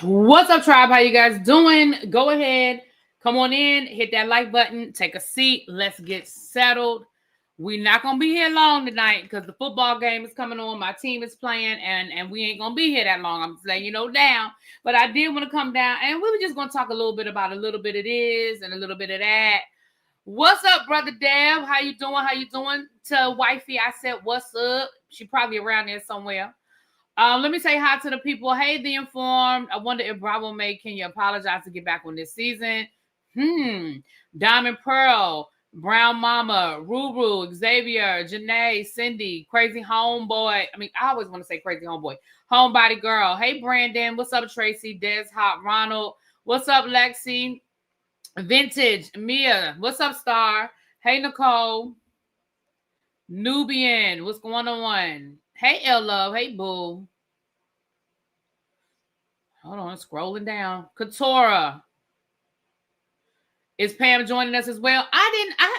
What's up, tribe? How you guys doing? Go ahead, come on in, hit that like button, take a seat. Let's get settled. We're not gonna be here long tonight because the football game is coming on. My team is playing, and we ain't gonna be here that long. I'm just letting you know down. But I did want to come down, and we were just gonna talk a little bit about a little bit of this and a little bit of that. What's up, brother Dev? How you doing? How you doing? To wifey, I said, what's up? She probably around there somewhere. Let me say hi to the people. Hey, The Informed. I wonder if Bravo made Kenya apologize to get back on this season. Diamond Pearl, Brown Mama, Ruru, Xavier, Janae, Cindy, Crazy Homeboy. I always want to say Crazy Homeboy. Homebody Girl. Hey, Brandon. What's up, Tracy? Des Hot, Ronald. What's up, Lexi? Vintage, Mia. What's up, Star? Hey, Nicole. Nubian. What's going on? Hey, L Love. Hey, Boo. Hold on, scrolling down. Katora. Is Pam joining us as well?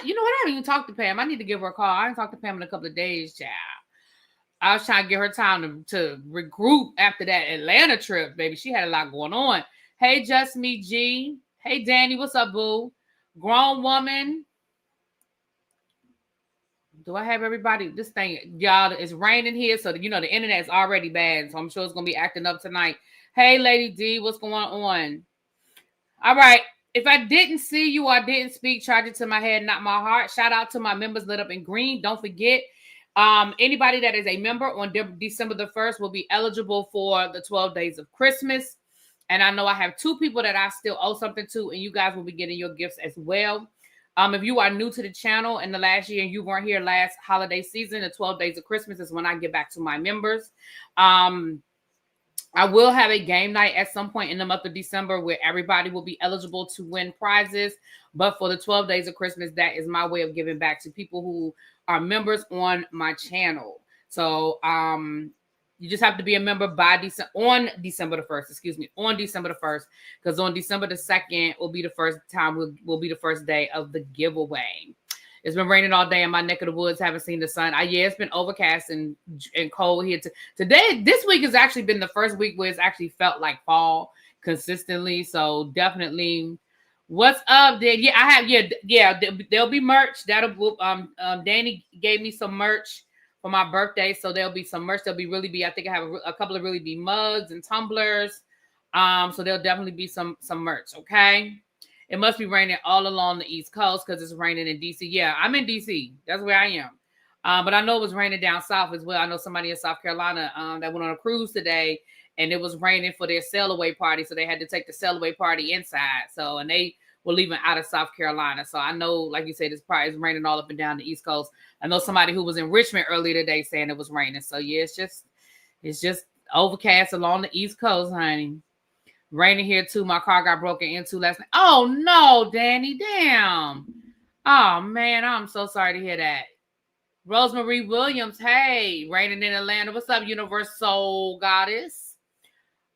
You know what? I haven't even talked to Pam. I need to give her a call. I haven't talked to Pam in a couple of days, child. I was trying to get her time to regroup after that Atlanta trip, baby. She had a lot going on. Hey, Just Me G. Hey, Danny. What's up, boo? Grown woman. Do I have everybody? This thing, y'all, it's raining here, so the internet is already bad, so I'm sure it's going to be acting up tonight. Hey, Lady D, what's going on? All right. If I didn't see you or I didn't speak, charge it to my head, not my heart. Shout out to my members lit up in green. Don't forget, anybody that is a member on December the 1st will be eligible for the 12 days of Christmas. And I know I have 2 people that I still owe something to, and you guys will be getting your gifts as well. If you are new to the channel in the last year and you weren't here last holiday season, the 12 days of Christmas is when I get back to my members. I will have a game night at some point in the month of December where everybody will be eligible to win prizes. But for the 12 days of Christmas, that is my way of giving back to people who are members on my channel. So you just have to be a member on December the 1st, on December the 1st, because on December the 2nd will be the first time, will be the first day of the giveaway. It's been raining all day in my neck of the woods. Haven't seen the sun. Yeah, it's been overcast and cold here. Today, this week has actually been the first week where it's actually felt like fall consistently. So definitely, what's up, Dan? Yeah, I have. There'll be merch. Danny gave me some merch for my birthday, so there'll be some merch. I think I have a couple of ReallyB mugs and tumblers. So there'll definitely be some merch. Okay. It must be raining all along the East Coast because it's raining in D.C. Yeah, I'm in D.C. That's where I am. But I know it was raining down south as well. I know somebody in South Carolina that went on a cruise today, and it was raining for their sail-away party, so they had to take the sail-away party inside. And they were leaving out of South Carolina. So I know, like you said, it's raining all up and down the East Coast. I know somebody who was in Richmond earlier today saying it was raining. So yeah, it's just overcast along the East Coast, honey. Raining here too. My car got broken into last night. Oh no, Danny, damn. Oh man, I'm so sorry to hear that. Rosemary Williams, hey, raining in Atlanta. What's up, Universal Goddess?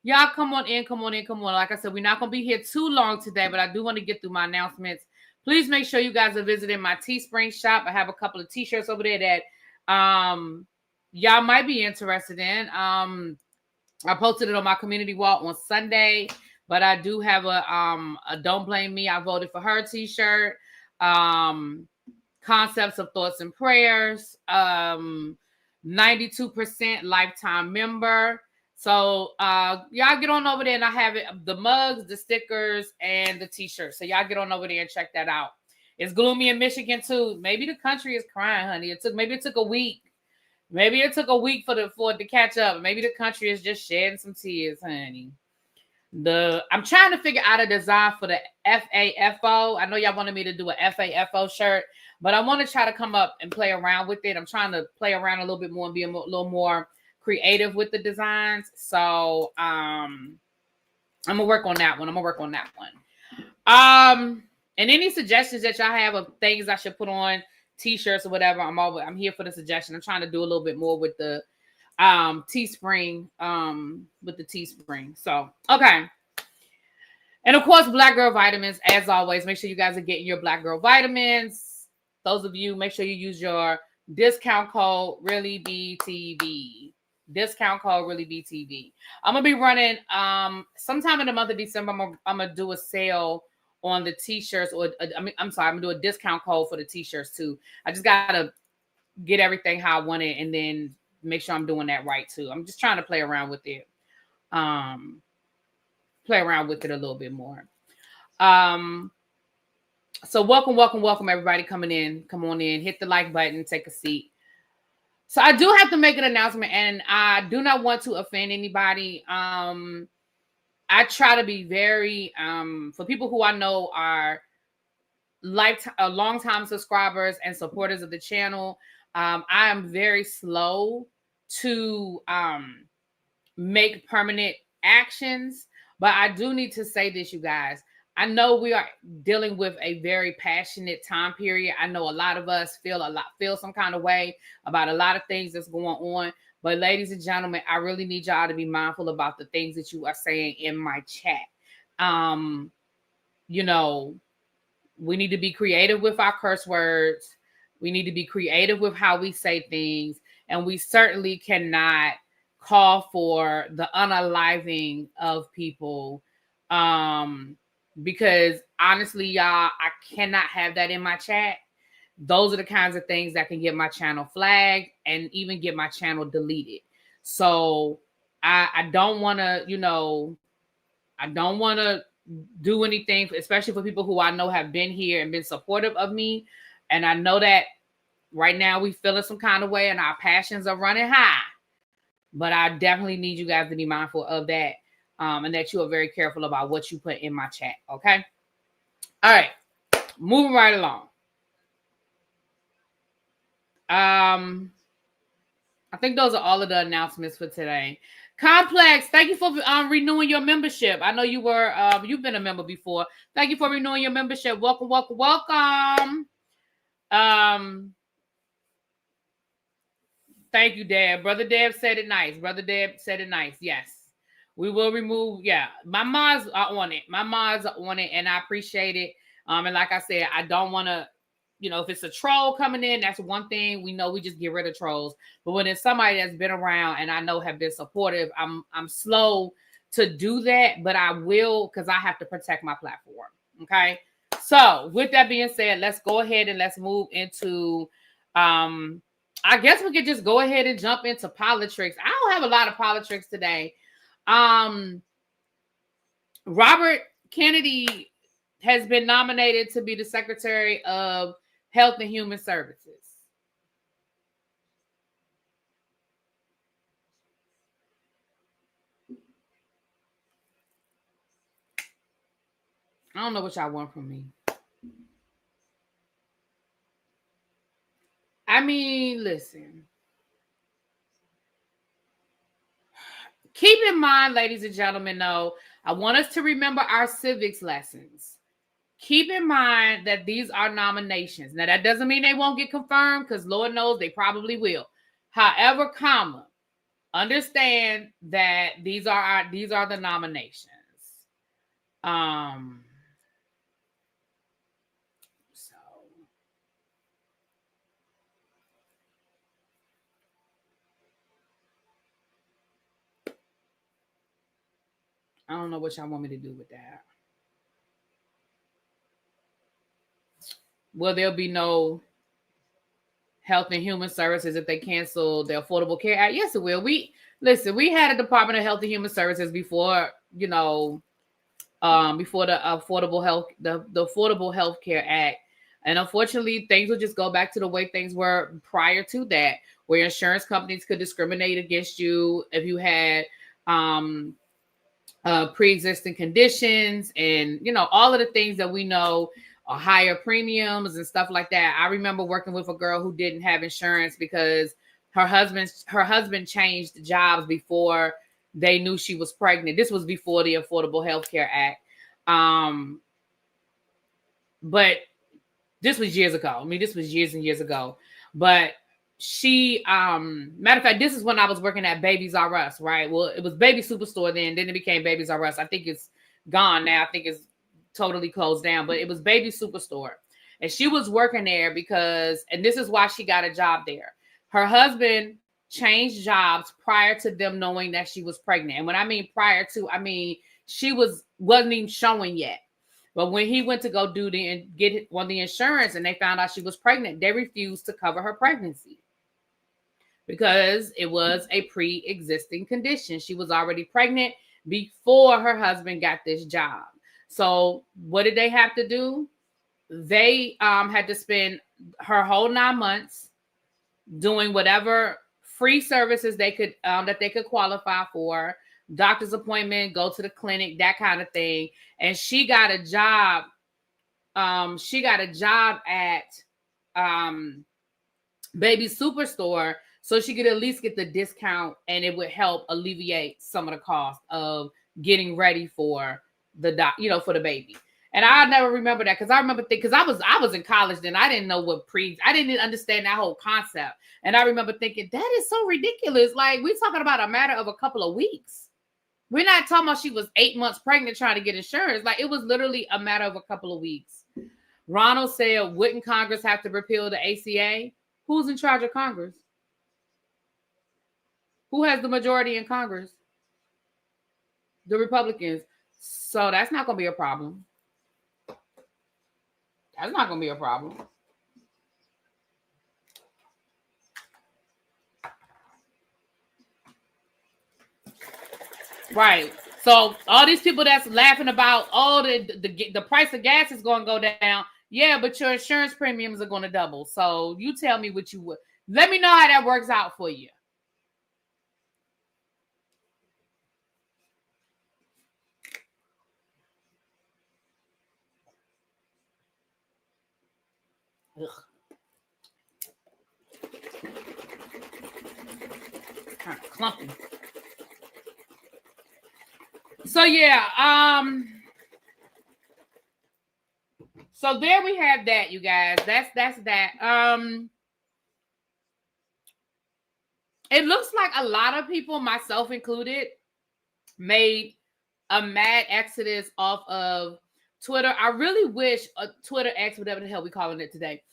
Y'all come on in. Like I said, we're not gonna be here too long today, but I do want to get through my announcements. Please make sure you guys are visiting my Teespring shop. I have a couple of t-shirts over there that y'all might be interested in. I posted it on my community wall on Sunday, but I do have a Don't Blame Me, I Voted for Her t-shirt. Concepts of Thoughts and Prayers. 92% lifetime member. So y'all get on over there, and I have the mugs, the stickers, and the t-shirts. So y'all get on over there and check that out. It's gloomy in Michigan too. Maybe the country is crying, honey. It took a week. Maybe it took a week for it to catch up. Maybe the country is just shedding some tears, honey. I'm trying to figure out a design for the FAFO. I know y'all wanted me to do a FAFO shirt, but I want to try to come up and play around with it. I'm trying to play around a little bit more and be a little more creative with the designs. So I'm gonna work on that one. And any suggestions that y'all have of things I should put on t-shirts or whatever, I'm here for the suggestion. I'm trying to do a little bit more with the Teespring, So okay. And of course, Black Girl Vitamins, as always, make sure you guys are getting your Black Girl Vitamins. Those of you, make sure you use your discount code ReallyBTV. Discount code ReallyBTV. I'm gonna be running sometime in the month of December. I'm gonna do a sale on the t-shirts, or I'm gonna do a discount code for the t-shirts too. I just gotta get everything how I want it, and then make sure I'm doing that right too. I'm just trying to play around with it. Play around with it a little bit more. So welcome everybody coming in. Come on in, hit the like button, take a seat. So I do have to make an announcement, and I do not want to offend anybody. I try to be very for people who I know are long-time subscribers and supporters of the channel. I am very slow to make permanent actions, but I do need to say this, you guys. I know we are dealing with a very passionate time period. I know a lot of us feel some kind of way about a lot of things that's going on. But ladies and gentlemen, I really need y'all to be mindful about the things that you are saying in my chat. You know, we need to be creative with our curse words. We need to be creative with how we say things. And we certainly cannot call for the unaliving of people. Because honestly, y'all, I cannot have that in my chat. Those are the kinds of things that can get my channel flagged and even get my channel deleted. So I don't want to, you know, I don't want to do anything, especially for people who I know have been here and been supportive of me. And I know that right now we feeling some kind of way and our passions are running high. But I definitely need you guys to be mindful of that. And that you are very careful about what you put in my chat. Okay. All right. Moving right along. I think those are all of the announcements for today. Complex, thank you for renewing your membership. I know you were you've been a member before. Thank you for renewing your membership. Welcome. Thank you, Deb. Brother Deb said it nice. Yes. We will remove, my mods are on it. And I appreciate it. And like I said, I don't want to, you know, if it's a troll coming in, that's one thing. We know we just get rid of trolls. But when it's somebody that's been around and I know have been supportive, I'm slow to do that, but I will, because I have to protect my platform. Okay. So with that being said, let's go ahead and let's move into, I guess we could just go ahead and jump into Politricks. I don't have a lot of Politricks today. Robert Kennedy has been nominated to be the Secretary of Health and Human Services. I don't know what y'all want from me. I mean, listen. Keep in mind, ladies and gentlemen, though, I want us to remember our civics lessons. Keep in mind that these are nominations. Now, that doesn't mean they won't get confirmed, because Lord knows they probably will. However, understand that these are the nominations. I don't know what y'all want me to do with that. Well, there'll be no Health and Human Services if they cancel the Affordable Care Act. Yes, it will. We had a Department of Health and Human Services before, you know, before the Affordable Health Care Act. And unfortunately, things will just go back to the way things were prior to that, where insurance companies could discriminate against you if you had pre-existing conditions and, you know, all of the things that we know are higher premiums and stuff like that. I remember working with a girl who didn't have insurance because her husband changed jobs before they knew she was pregnant. This was before the Affordable Health Care Act. But this was years ago. I mean, this was years and years ago. But she, matter of fact, this is when I was working at Babies R Us, right? Well, it was Baby Superstore then it became Babies R Us. I think it's gone now. I think it's totally closed down, but it was Baby Superstore. And she was working there because, and this is why she got a job there. Her husband changed jobs prior to them knowing that she was pregnant. And when I mean prior to, I mean she wasn't even showing yet. But when he went to go get the insurance and they found out she was pregnant, they refused to cover her pregnancy because it was a pre-existing condition. She was already pregnant before her husband got this job. So what did they have to do? They had to spend her whole 9 months doing whatever free services they could that they could qualify for, doctor's appointment, go to the clinic, that kind of thing. And she got a job. She got a job at Baby Superstore, so she could at least get the discount, and it would help alleviate some of the cost of getting ready for for the baby. And I never remember that because I remember because I was in college then. I didn't know I didn't understand that whole concept. And I remember thinking, that is so ridiculous. Like, we're talking about a matter of a couple of weeks. We're not talking about she was 8 months pregnant trying to get insurance. Like, it was literally a matter of a couple of weeks. Ronald said, wouldn't Congress have to repeal the ACA? Who's in charge of Congress? Who has the majority in Congress? The Republicans. So that's not going to be a problem. That's not going to be a problem. Right. So all these people that's laughing about, the price of gas is going to go down. Yeah, but your insurance premiums are going to double. So you tell me what you would. Let me know how that works out for you. Ugh. Kind of clumpy. So yeah, so there we have that, you guys. That's that. It looks like a lot of people, myself included, made a mad exodus off of Twitter. I really wish Twitter X, whatever the hell we calling it today.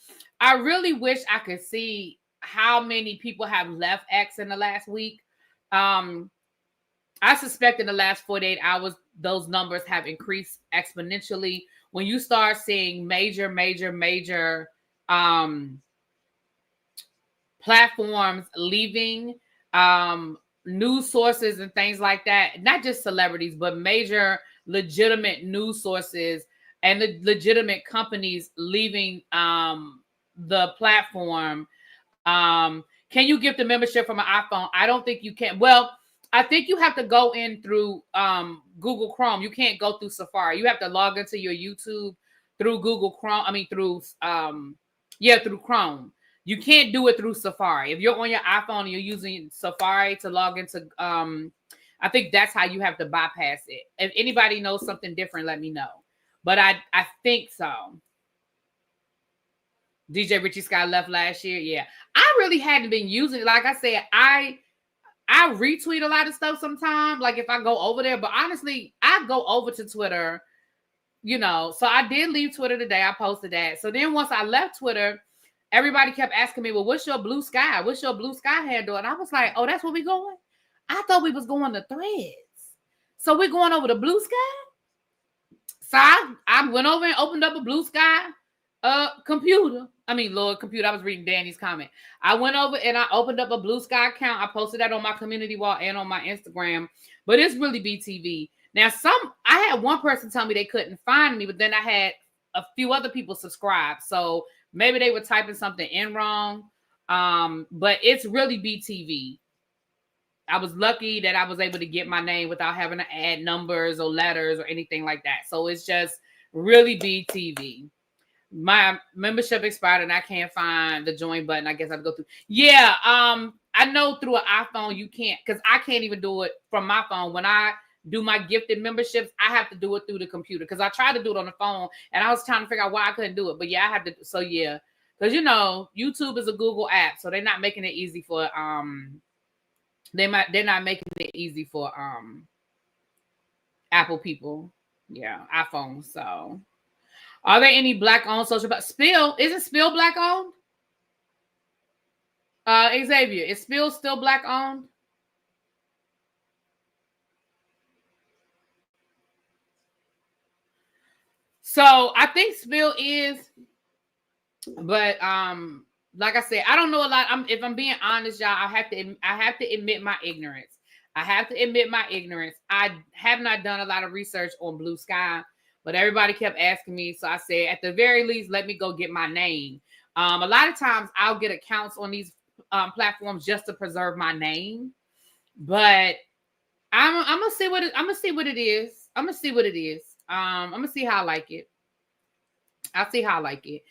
I really wish I could see how many people have left X in the last week. I suspect in the last 48 hours, those numbers have increased exponentially. When you start seeing major platforms leaving, news sources and things like that, not just celebrities, but major legitimate news sources and the legitimate companies leaving the platform. Can you gift the membership from an iPhone? I don't think you can. Well, I think you have to go in through Google Chrome. You can't go through Safari. You have to log into your YouTube through Google Chrome. I mean, through Chrome. You can't do it through Safari. If you're on your iPhone and you're using Safari to log into, I think that's how you have to bypass it. If anybody knows something different, let me know. But I think so. DJ Richie Scott left last year. Yeah. I really hadn't been using it. Like I said, I retweet a lot of stuff sometimes, like if I go over there, but honestly, I go over to Twitter, so I did leave Twitter today. I posted that. So then once I left Twitter, everybody kept asking me, well, what's your Blue Sky? What's your Blue Sky handle? And I was like, oh, that's where we going? I thought we was going to Threads. So we're going over to Blue Sky? So I went over and opened up a Blue Sky computer. I mean, Lord, computer. I was reading Danny's comment. I went over and I opened up a Blue Sky account. I posted that on my community wall and on my Instagram. But it's really BTV. Now, I had one person tell me they couldn't find me, but then I had a few other people subscribe. So maybe they were typing something in wrong. But it's really BTV. I was lucky that I was able to get my name without having to add numbers or letters or anything like that. So it's just really BTV. My membership expired and I can't find the join button. I guess I have to go through. Yeah. I know through an iPhone you can't, because I can't even do it from my phone. When I do my gifted memberships, I have to do it through the computer because I tried to do it on the phone and I was trying to figure out why I couldn't do it. But yeah, I have to. So yeah, because YouTube is a Google app, so they're not making it easy for they're not making it easy for Apple people. Yeah, iPhone. So are there any black owned social? Spill, isn't Spill black owned? Xavier, is Spill still black owned? So I think Spill is, but like I said, I don't know a lot. If I'm being honest, y'all, I have to admit my ignorance. I have to admit my ignorance. I have not done a lot of research on Blue Sky, but everybody kept asking me, so I said, at the very least, let me go get my name. A lot of times I'll get accounts on these platforms just to preserve my name, but I'm gonna see what I'm gonna see what it is. I'm gonna see what it is. I'm gonna see how I like it. I'll see how I like it.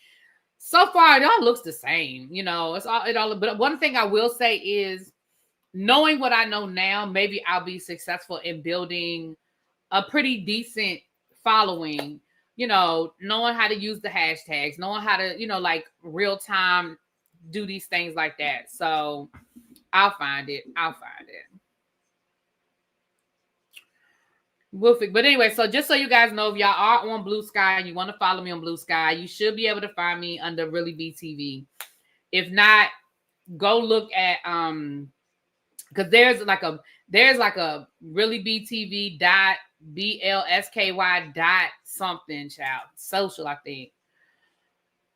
So far, it all looks the same. You know, it all. But one thing I will say is, knowing what I know now, maybe I'll be successful in building a pretty decent following. You know, knowing how to use the hashtags, knowing how to, like real time do these things like that. So I'll find it. But anyway, so just so you guys know, if y'all are on Blue Sky and you want to follow me on Blue Sky, you should be able to find me under ReallyBTV. If not, go look at because there's like a ReallyBTV dot BLSKY dot something child social, I think.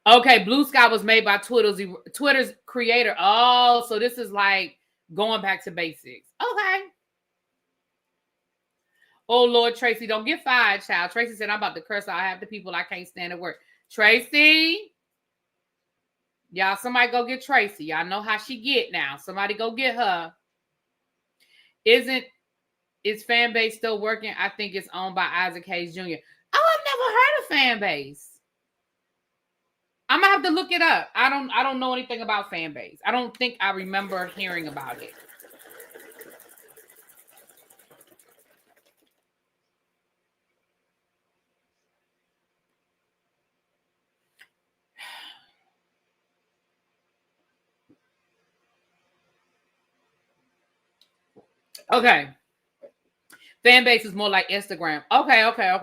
Okay, Blue Sky was made by Twitter's creator. Oh, so this is like going back to basics. Okay. Oh, Lord, Tracy, don't get fired, child. Tracy said, I'm about to curse out half the people I can't stand at work. Tracy, y'all, somebody go get Tracy. Y'all know how she get now. Somebody go get her. Is fan base still working? I think it's owned by Isaac Hayes Jr. Oh, I've never heard of fan base. I'm gonna have to look it up. I don't know anything about fan base. I don't think I remember hearing about it. Okay. Fan base is more like Instagram. Okay. Okay. All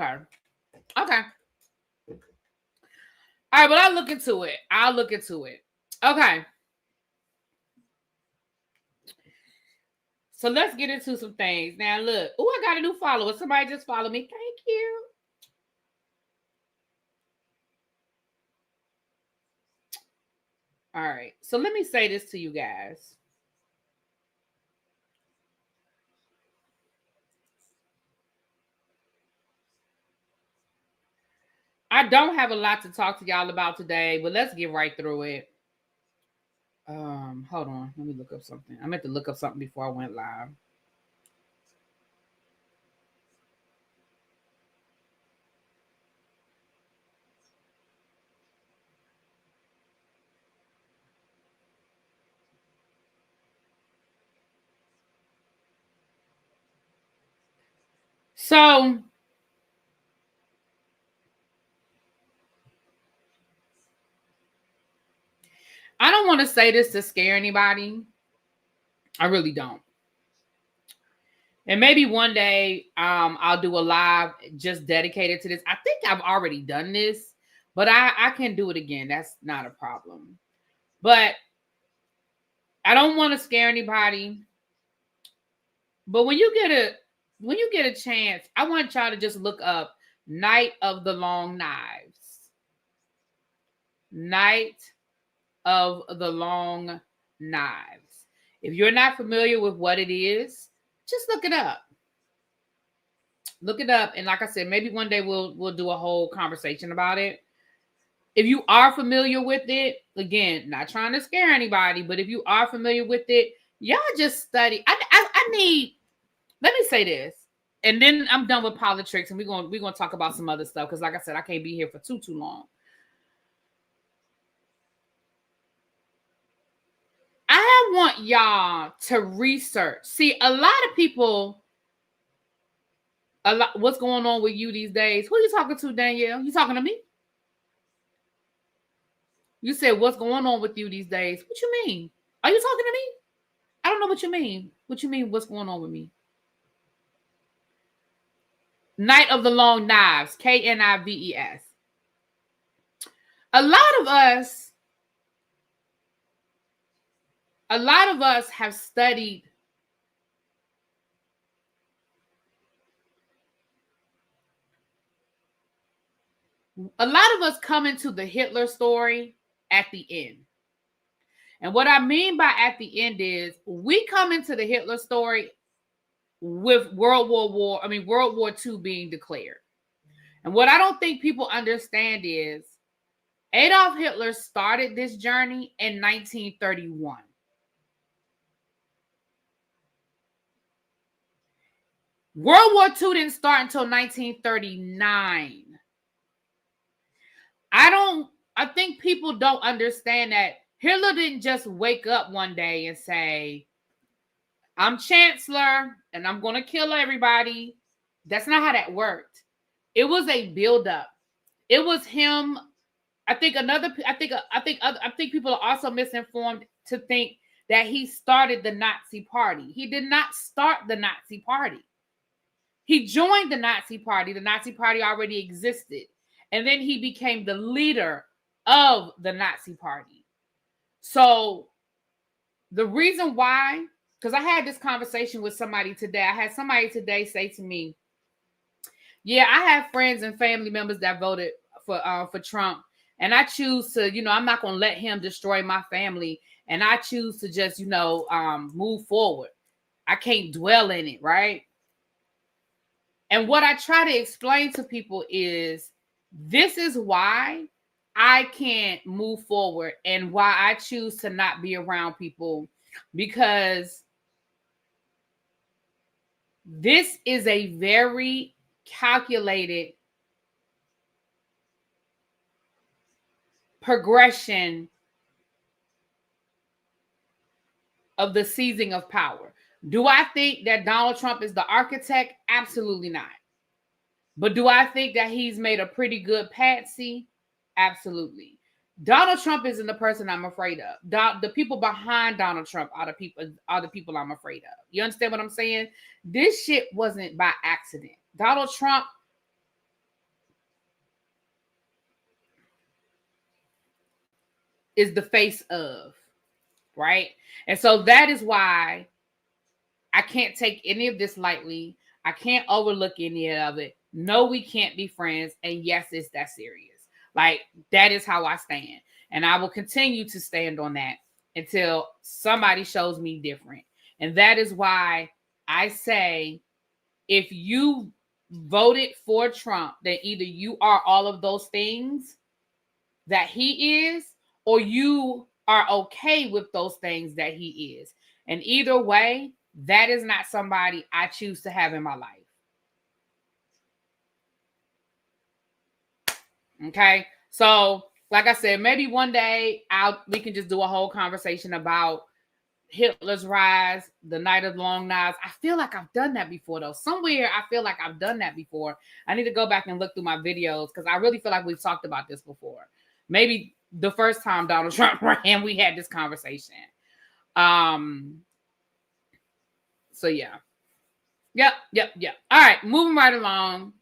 right, but I'll look into it. Okay. So let's get into some things. Now, look. Oh, I got a new follower. Somebody just followed me. Thank you. All right. So let me say this to you guys. I don't have a lot to talk to y'all about today, but let's get right through it. Hold on. Let me look up something. I meant to look up something before I went live. So I don't want to say this to scare anybody. I really don't. And maybe one day I'll do a live just dedicated to this. I think I've already done this, but I can do it again. That's not a problem. But I don't want to scare anybody. But when you get a chance, I want y'all to just look up Night of the Long Knives. Night of the Long Knives. If you're not familiar with what it is, just look it up. Look it up. And like I said, maybe one day we'll do a whole conversation about it. If you are familiar with it, again, not trying to scare anybody, but if you are familiar with it, y'all just study. I need, let me say this. And then I'm done with Politricks, and we're gonna talk about some other stuff, because like I said, I can't be here for too long. I want y'all to research. See, a lot of people, what's going on with you these days? Who are you talking to, Danielle? You talking to me? You said, what's going on with you these days? What you mean? Are you talking to me? I don't know what you mean. What you mean, what's going on with me? Night of the Long Knives, Knives. A lot of us a lot of us have studied a lot of us come into the Hitler story at the end. And what I mean by at the end is we come into the Hitler story with World War II being declared. And what I don't think people understand is Adolf Hitler started this journey in 1931. World War II didn't start until 1939. I think people don't understand that Hitler didn't just wake up one day and say, I'm chancellor and I'm going to kill everybody. That's not how that worked. It was a buildup. It was him. I think people are also misinformed to think that he started the Nazi Party. He did not start the Nazi Party. He joined the Nazi Party. The Nazi Party already existed. And then he became the leader of the Nazi Party. So the reason why, because I had this conversation with somebody today. I had somebody today say to me, yeah, I have friends and family members that voted for Trump. And I choose to, I'm not going to let him destroy my family. And I choose to just, move forward. I can't dwell in it, right? And what I try to explain to people is this is why I can't move forward and why I choose to not be around people, because this is a very calculated progression of the seizing of power. Do I think that Donald Trump is the architect? Absolutely not. But do I think that he's made a pretty good patsy? Absolutely. Donald Trump isn't the person I'm afraid of. The people behind Donald Trump are the people I'm afraid of. You understand what I'm saying? This shit wasn't by accident. Donald Trump is the face of, right? And so that is why I can't take any of this lightly. I can't overlook any of it. No, we can't be friends. And yes, it's that serious. Like, that is how I stand. And I will continue to stand on that until somebody shows me different. And that is why I say, if you voted for Trump, then either you are all of those things that he is, or you are okay with those things that he is. And either way, that is not somebody I choose to have in my life. Okay. So, like I said, maybe one day we can just do a whole conversation about Hitler's rise, the night of the long knives. I feel like I've done that before, though. Somewhere I feel like I've done that before. I need to go back and look through my videos because I really feel like we've talked about this before. Maybe the first time Donald Trump ran, we had this conversation. So yeah. Yep. All right, moving right along.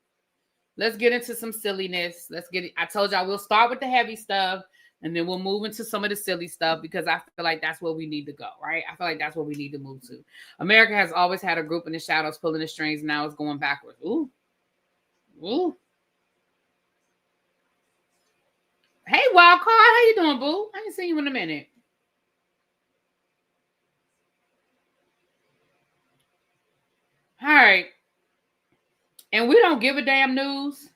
Let's get into some silliness. I told y'all we'll start with the heavy stuff and then we'll move into some of the silly stuff because I feel like that's where we need to go, right? I feel like that's what we need to move to. America has always had a group in the shadows pulling the strings. Now it's going backwards. Ooh. Hey, Wild Card, how you doing, boo? I ain't seen you in a minute. All right. And we don't give a damn news.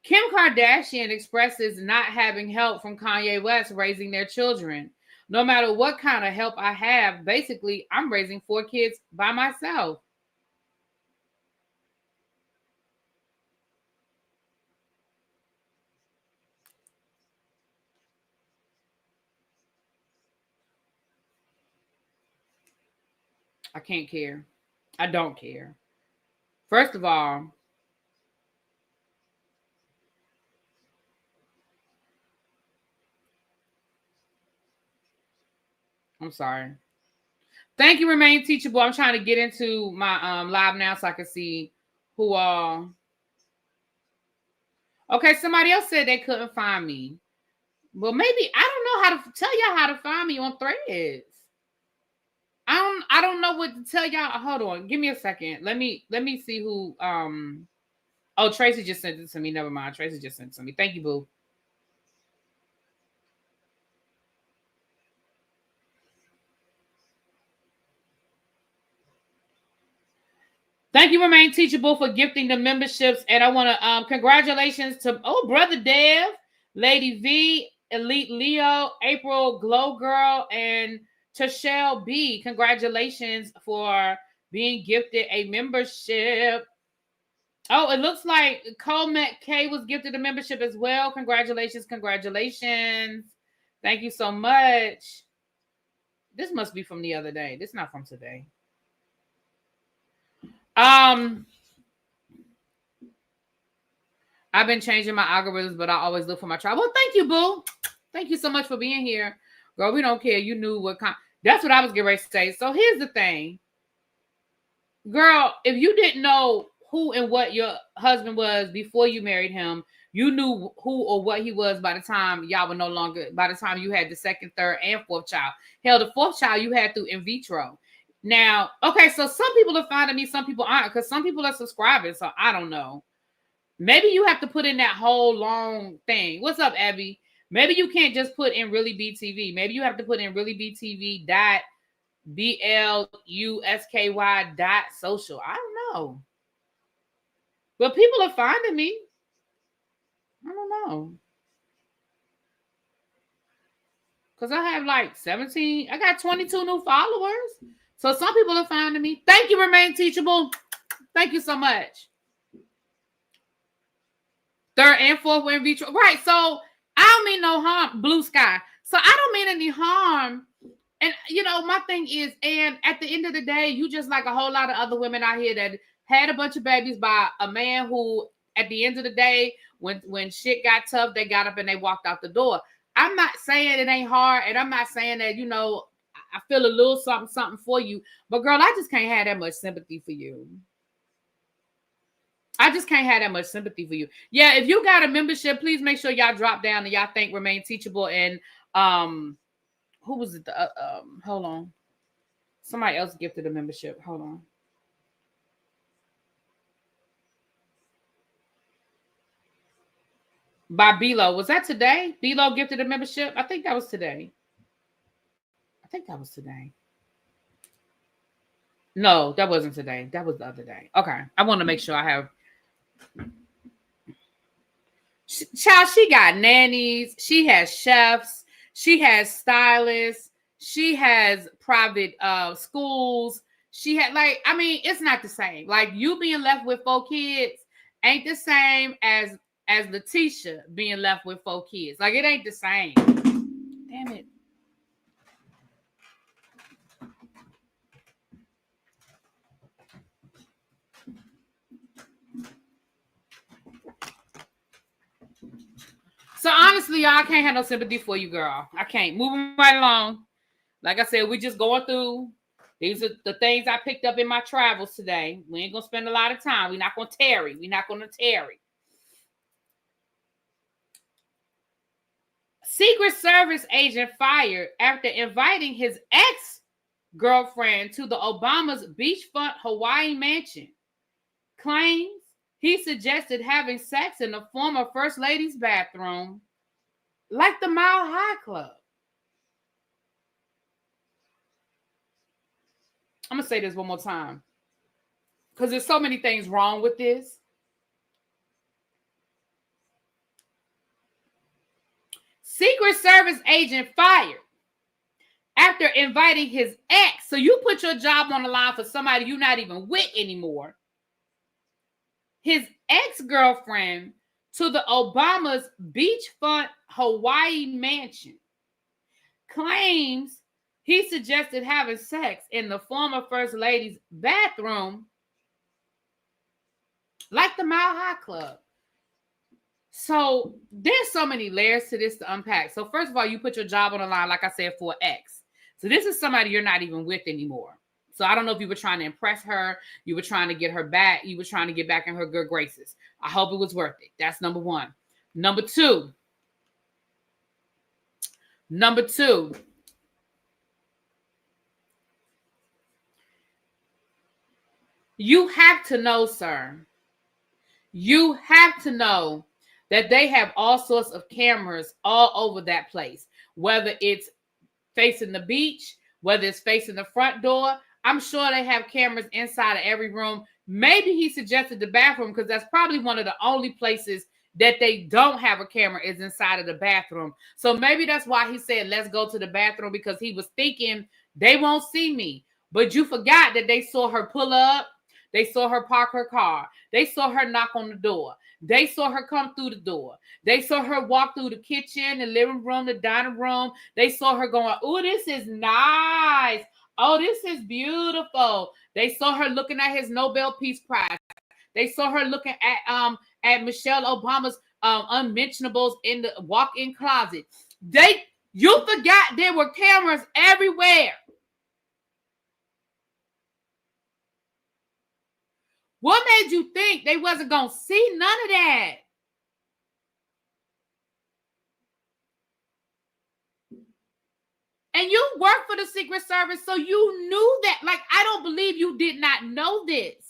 Kim Kardashian expresses not having help from Kanye West raising their children. No matter what kind of help I have, basically, I'm raising 4 kids by myself. I can't care. I don't care. First of all, I'm sorry. Thank you, Remain Teachable. I'm trying to get into my live now so I can see who all. Okay, somebody else said they couldn't find me. Well, maybe I don't know how to tell y'all how to find me on Threads. I don't know what to tell y'all. Hold on, give me a second. Let me see who. Oh, Tracy just sent it to me. Never mind. Tracy just sent it to me. Thank you, boo. Thank you, Remain Teachable, for gifting the memberships. And I want to congratulations to Brother Dev, Lady V, Elite Leo, April Glow Girl, and Tashelle B. Congratulations for being gifted a membership. Oh, it looks like Colmet K was gifted a membership as well. Congratulations, congratulations. Thank you so much. This must be from the other day. This is not from today. I've been changing my algorithms, but I always look for my tribe. Well, thank you, boo. Thank you so much for being here. Girl, we don't care. You knew what kind. That's what I was getting ready to say. So here's the thing. Girl, if you didn't know who and what your husband was before you married him, you knew who or what he was by the time y'all were no longer, by the time you had the second, third, and fourth child. Hell, the fourth child you had through in vitro. Now, okay, so some people are finding me, some people aren't, because some people are subscribing, so I don't know. Maybe you have to put in that whole long thing. What's up, Abby? Maybe you can't just put in ReallyBTV. Maybe you have to put in ReallyBTV.BLUSKY.social. I don't know. But people are finding me. I don't know. Because I have like 17. I got 22 new followers. So some people are finding me. Thank you, Remain Teachable. Thank you so much. Third and fourth were in vitro. Right. So I don't mean no harm. Blue sky. So I don't mean any harm. And, you know, my thing is, and at the end of the day, you just like a whole lot of other women out here that had a bunch of babies by a man who, at the end of the day, when shit got tough, they got up and they walked out the door. I'm not saying it ain't hard, and I'm not saying that, you know, I feel a little something for you. But, girl, I just can't have that much sympathy for you. I just can't have that much sympathy for you. Yeah, if you got a membership, please make sure y'all drop down and y'all think Remain Teachable. And who was it? Hold on. Somebody else gifted a membership. Hold on. By Bilo. Was that today? Bilo gifted a membership? I think that was today. No, that wasn't today. That was the other day. Okay. I want to make sure I have. Child, she got nannies. She has chefs. She has stylists. She has private schools. She had it's not the same. Like, you being left with 4 kids ain't the same as Letitia being left with 4 kids. Like, it ain't the same. Damn it. So honestly, y'all, I can't have no sympathy for you, girl. I can't. Moving right along. Like I said, we just going through. These are the things I picked up in my travels today. We ain't gonna spend a lot of time. We're not gonna tarry. Secret Service agent fired after inviting his ex-girlfriend to the Obama's beachfront Hawaii mansion. Claims he suggested having sex in the former First Lady's bathroom, like the Mile High Club. I'm going to say this one more time, because there's so many things wrong with this. Secret Service agent fired after inviting his ex. So you put your job on the line for somebody you're not even with anymore. His ex-girlfriend to the Obama's beachfront Hawaii mansion. Claims he suggested having sex in the former First Lady's bathroom, like the Mile High Club. So there's so many layers to this to unpack. So first of all, you put your job on the line, like I said, for an ex. So this is somebody you're not even with anymore. So I don't know if you were trying to impress her, you were trying to get her back, you were trying to get back in her good graces. I hope it was worth it. That's number one. Number two. You have to know, sir. You have to know that they have all sorts of cameras all over that place, whether it's facing the beach, whether it's facing the front door. I'm sure they have cameras inside of every room. Maybe he suggested the bathroom because that's probably one of the only places that they don't have a camera is inside of the bathroom. So maybe that's why he said, let's go to the bathroom, because he was thinking they won't see me. But you forgot that they saw her pull up. They saw her park her car. They saw her knock on the door. They saw her come through the door. They saw her walk through the kitchen, the living room, the dining room. They saw her going, oh, this is nice. Oh, this is beautiful. They saw her looking at his Nobel Peace Prize. They saw her looking at Michelle Obama's unmentionables in the walk-in closet. You forgot there were cameras everywhere. What made you think they wasn't going to see none of that? And you work for the Secret Service, so you knew that. Like, I don't believe you did not know this.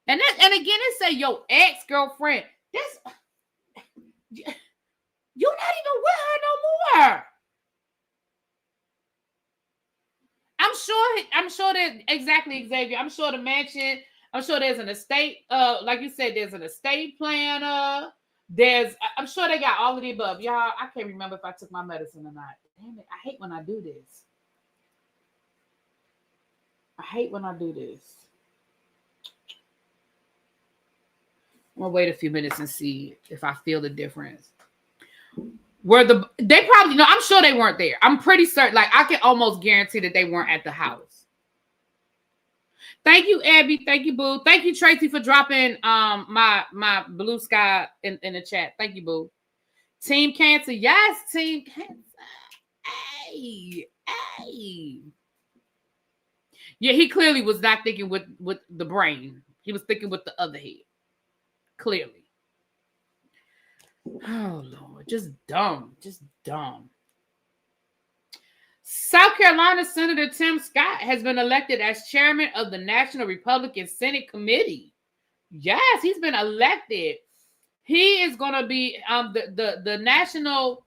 And again, it say your ex-girlfriend. You're not even with her no more. I'm sure that exactly, Xavier. I'm sure the mansion. I'm sure there's an estate. Like you said, there's an estate planner. I'm sure they got all of the above. Y'all, I can't remember if I took my medicine or not. Damn it, I hate when I do this. I'm gonna wait a few minutes and see if I feel the difference. They probably no, I'm sure they weren't there. I'm pretty certain, like I can almost guarantee that they weren't at the house. Thank you, Abby. Thank you, Boo. Thank you, Tracy, for dropping my blue sky in the chat. Thank you, Boo. Team Cancer. Yes, Team Cancer. Hey. Yeah, he clearly was not thinking with the brain. He was thinking with the other head. Clearly. Oh, Lord. Just dumb. South Carolina Senator Tim Scott has been elected as chairman of the National Republican Senate Committee. Yes, he's been elected. He is going to be the National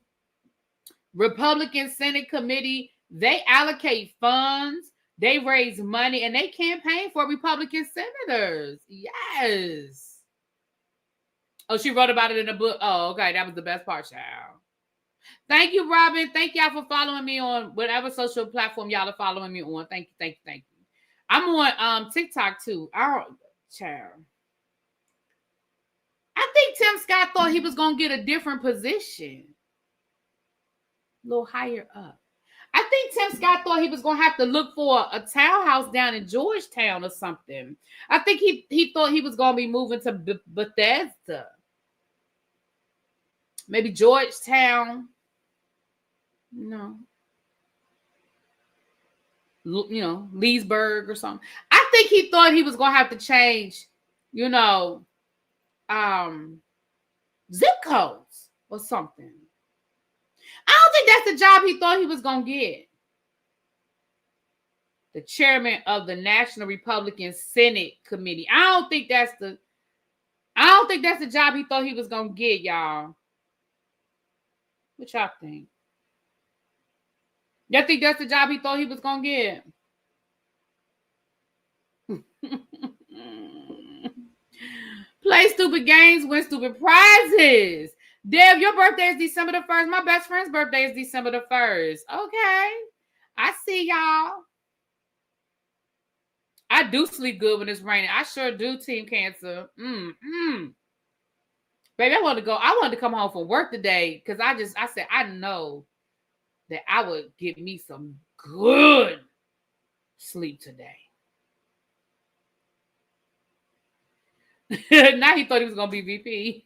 Republican Senate Committee. They allocate funds, they raise money, and they campaign for Republican senators. Yes. Oh, she wrote about it in a book. Oh, okay. That was the best part, child. Thank you, Robin. Thank y'all for following me on whatever social platform y'all are following me on. Thank you. I'm on TikTok too. Child. I think Tim Scott thought he was going to get a different position. A little higher up. I think Tim Scott thought he was going to have to look for a townhouse down in Georgetown or something. I think he thought he was going to be moving to Bethesda. Maybe Georgetown. No. Leesburg or something. I think he thought he was going to have to change, zip codes or something. I don't think that's the job he thought he was going to get. The chairman of the National Republican Senate Committee. I don't think that's the job he thought he was going to get, y'all. What y'all think? Y'all think that's the job he thought he was going to get? Play stupid games, win stupid prizes. Dev, your birthday is December the 1st. My best friend's birthday is December the 1st. Okay. I see y'all. I do sleep good when it's raining. I sure do, Team Cancer. Baby, I wanted to come home from work today because I said I know that I would get me some good sleep today. Now he thought he was going to be VP.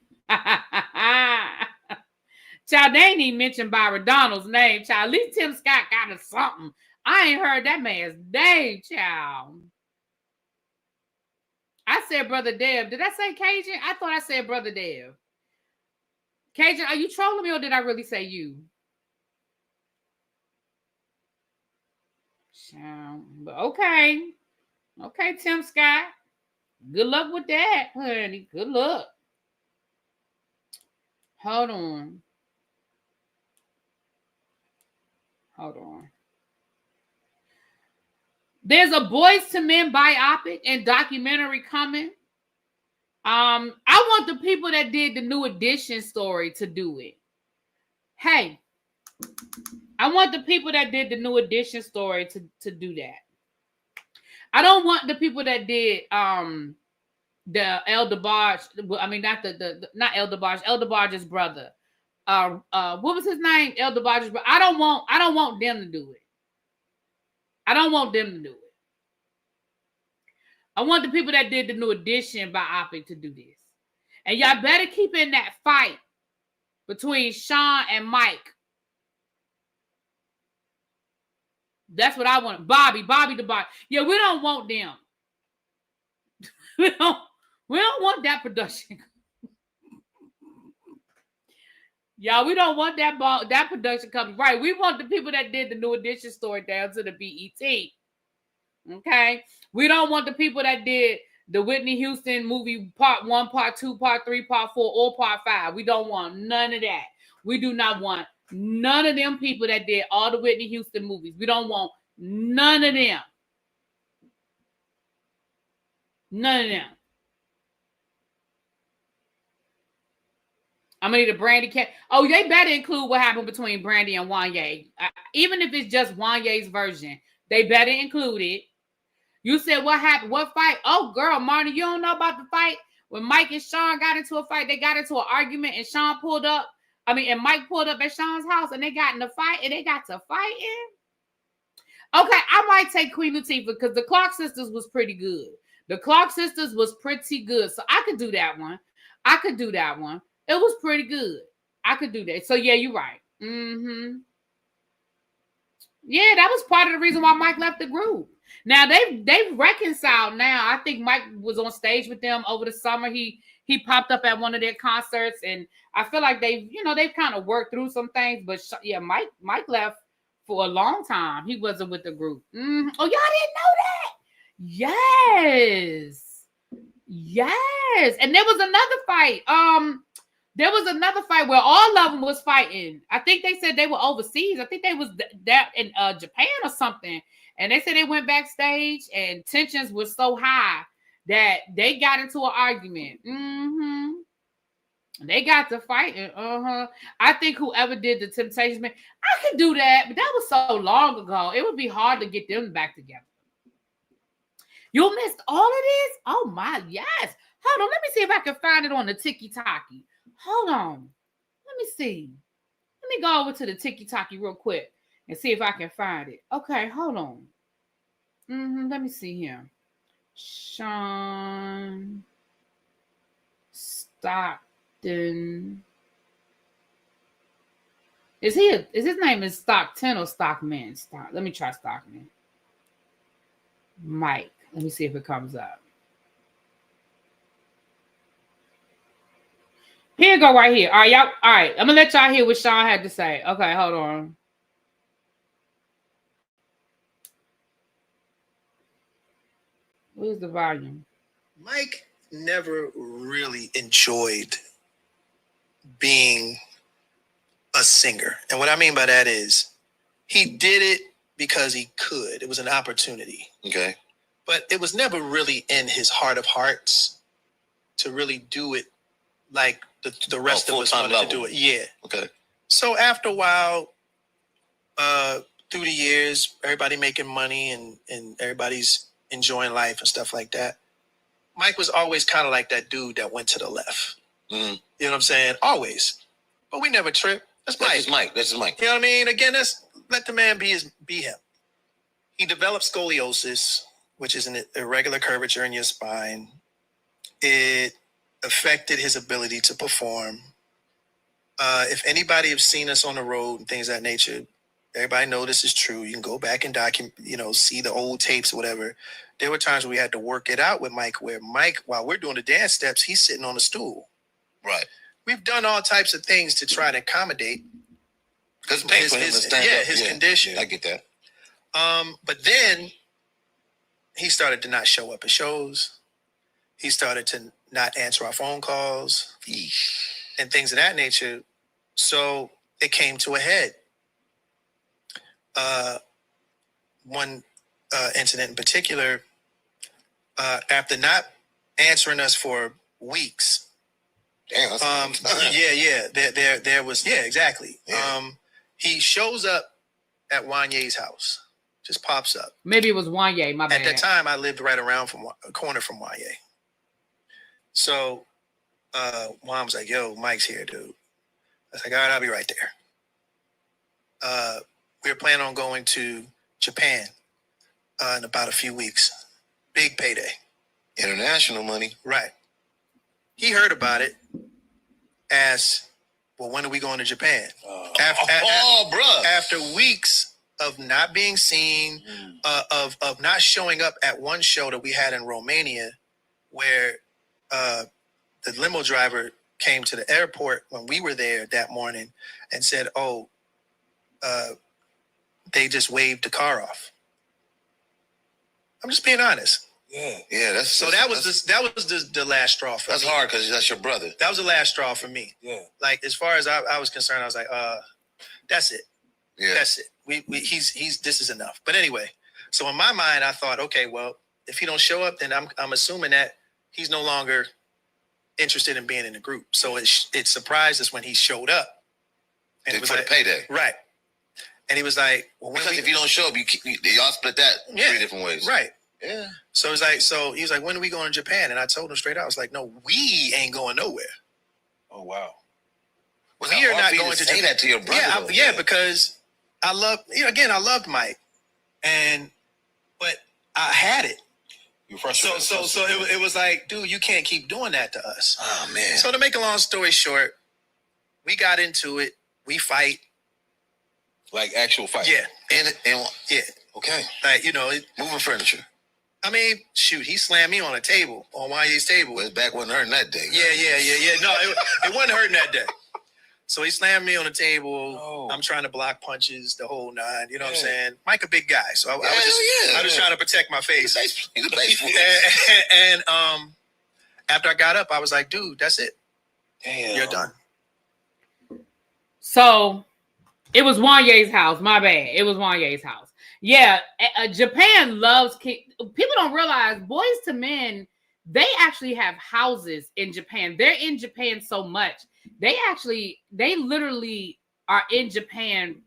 Child, they ain't even mentioned Byron Donald's name, child. At least Tim Scott got us something. I ain't heard that man's name, child. I said Brother Dev. Did I say Cajun? I thought I said Brother Dev. Cajun, are you trolling me or did I really say you? But okay, Tim Scott. Good luck with that, honey. Good luck. Hold on. There's a Boyz II Men biopic and documentary coming. I want the people that did the New Edition story to do it. Hey, I want the people that did the New Edition story to do that. I don't want the people that did the El DeBarge. I mean, not not El DeBarge. El DeBarge's brother. What was his name? El DeBarge's brother. I don't want them to do it. I don't want them to do it. I want the people that did the New Edition biopic to do this. And y'all better keep in that fight between Sean and Mike. That's what I want. Bobby the Bobby. Yeah, we don't want them. we don't want that production. Y'all, we don't want that production company. Right. We want the people that did the New Edition story down to the BET. Okay. We don't want the people that did the Whitney Houston movie part 1, part 2, part 3, part 4, or part 5. We don't want none of that. We do not want none of them people that did all the Whitney Houston movies. We don't want none of them. None of them. I'm gonna need a Brandy cat. Oh, they better include what happened between Brandy and Wanye. Even if it's just Wanye's version, they better include it. You said what happened? What fight? Oh, girl, Marty, you don't know about the fight when Mike and Sean got into a fight. They got into an argument, and Mike pulled up at Sean's house, and they got in a fight, and they got to fighting. Okay, I might take Queen Latifah because the Clark sisters was pretty good. So I could do that one. It was pretty good. I could do that. So yeah, you're right. Mm-hmm. Yeah, that was part of the reason why Mike left the group. Now they've reconciled now. I think Mike was on stage with them over the summer. He popped up at one of their concerts, and I feel like they've kind of worked through some things. But yeah, Mike left for a long time. He wasn't with the group. Oh, y'all didn't know that? Yes. And there was another fight. There was another fight where all of them was fighting. I think they said they were overseas. I think they was that in Japan or something. And they said they went backstage and tensions were so high that they got into an argument. Mm-hmm. They got to fighting. I think whoever did the Temptations, man, I could do that, but that was so long ago. It would be hard to get them back together. You missed all of this? Oh my, yes. Hold on, let me see if I can find it on the Tiki-Taki. Hold on. Let me see. Let me go over to the Tiki-Taki real quick and see if I can find it. Okay, hold on. Let me see here. Sean Stockton. Is his name is Stockton or Stockman? Let me try Stockman. Mike. Let me see if it comes up. Here you go right here. All right, y'all. All right, I'm gonna let y'all hear what Sean had to say. Okay, hold on. Where's the volume? Mike never really enjoyed being a singer. And what I mean by that is he did it because he could. It was an opportunity. Okay. But it was never really in his heart of hearts to really do it like the rest of us wanted to do it. Yeah. Okay. So after a while, through the years, everybody making money and everybody's enjoying life and stuff like that. Mike was always kind of like that dude that went to the left. Mm-hmm. You know what I'm saying? Always. But we never trip. That's Mike. That's Mike. You know what I mean? Again, let the man be him. He developed scoliosis, which is an irregular curvature in your spine. It affected his ability to perform. If anybody has seen us on the road and things of that nature, everybody know this is true. You can go back and see the old tapes or whatever. There were times where we had to work it out with Mike, where Mike, while we're doing the dance steps, he's sitting on a stool. Right. We've done all types of things to try to accommodate his condition. I get that. But then he started to not show up at shows. He started to not answer our phone calls and things of that nature. So it came to a head. One incident in particular, after not answering us for weeks. Damn, There was, exactly. Yeah. He shows up at Wanye's house, just pops up. Maybe it was Wanye, my bad. At that time, I lived right around from a corner from Wanye. So Juan was like, yo, Mike's here, dude. I was like, all right, I'll be right there. We were planning on going to Japan in about a few weeks. Big payday. International money. Right. He heard about it. Asked, well, when are we going to Japan? After weeks of not being seen, of not showing up at one show that we had in Romania, where the limo driver came to the airport when we were there that morning and said, they just waved the car off. I'm just being honest. Yeah. That was the last straw for me. That's hard because that's your brother. That was the last straw for me. Yeah. Like, as far as I was concerned, I was like, that's it. Yeah. That's it. He's this is enough. But anyway, so in my mind, I thought, okay, well, if he don't show up, then I'm assuming that he's no longer interested in being in the group. So it surprised us when he showed up. And it was for the payday. Right. And he was like, well, because if you don't show up, y'all split that 3 different ways. Right. Yeah. So he was like, when are we going to Japan? And I told him straight out, I was like, no, we ain't going nowhere. Oh, wow. We are not going to say that to your brother. Yeah, because I loved Mike, but I had it. You're frustrated. So it was like, dude, you can't keep doing that to us. Oh man. So to make a long story short, we got into it. We fight. Like actual fight. Yeah. And yeah. Okay. Like, moving furniture. I mean, shoot, he slammed me on a table, on Wanye's table. Well, his back wasn't hurting that day. Yeah. No, it wasn't hurting that day. So he slammed me on the table. Oh. I'm trying to block punches, the whole nine. You know what I'm saying? Mike a big guy, so I was just trying to protect my face. He's a baseball. And after I got up, I was like, dude, that's it. Damn. You're done. So it was Wanye's house. My bad. It was Wanye's house. Yeah, Japan loves people don't realize Boyz II Men, they actually have houses in Japan. They're in Japan so much. They literally are in Japan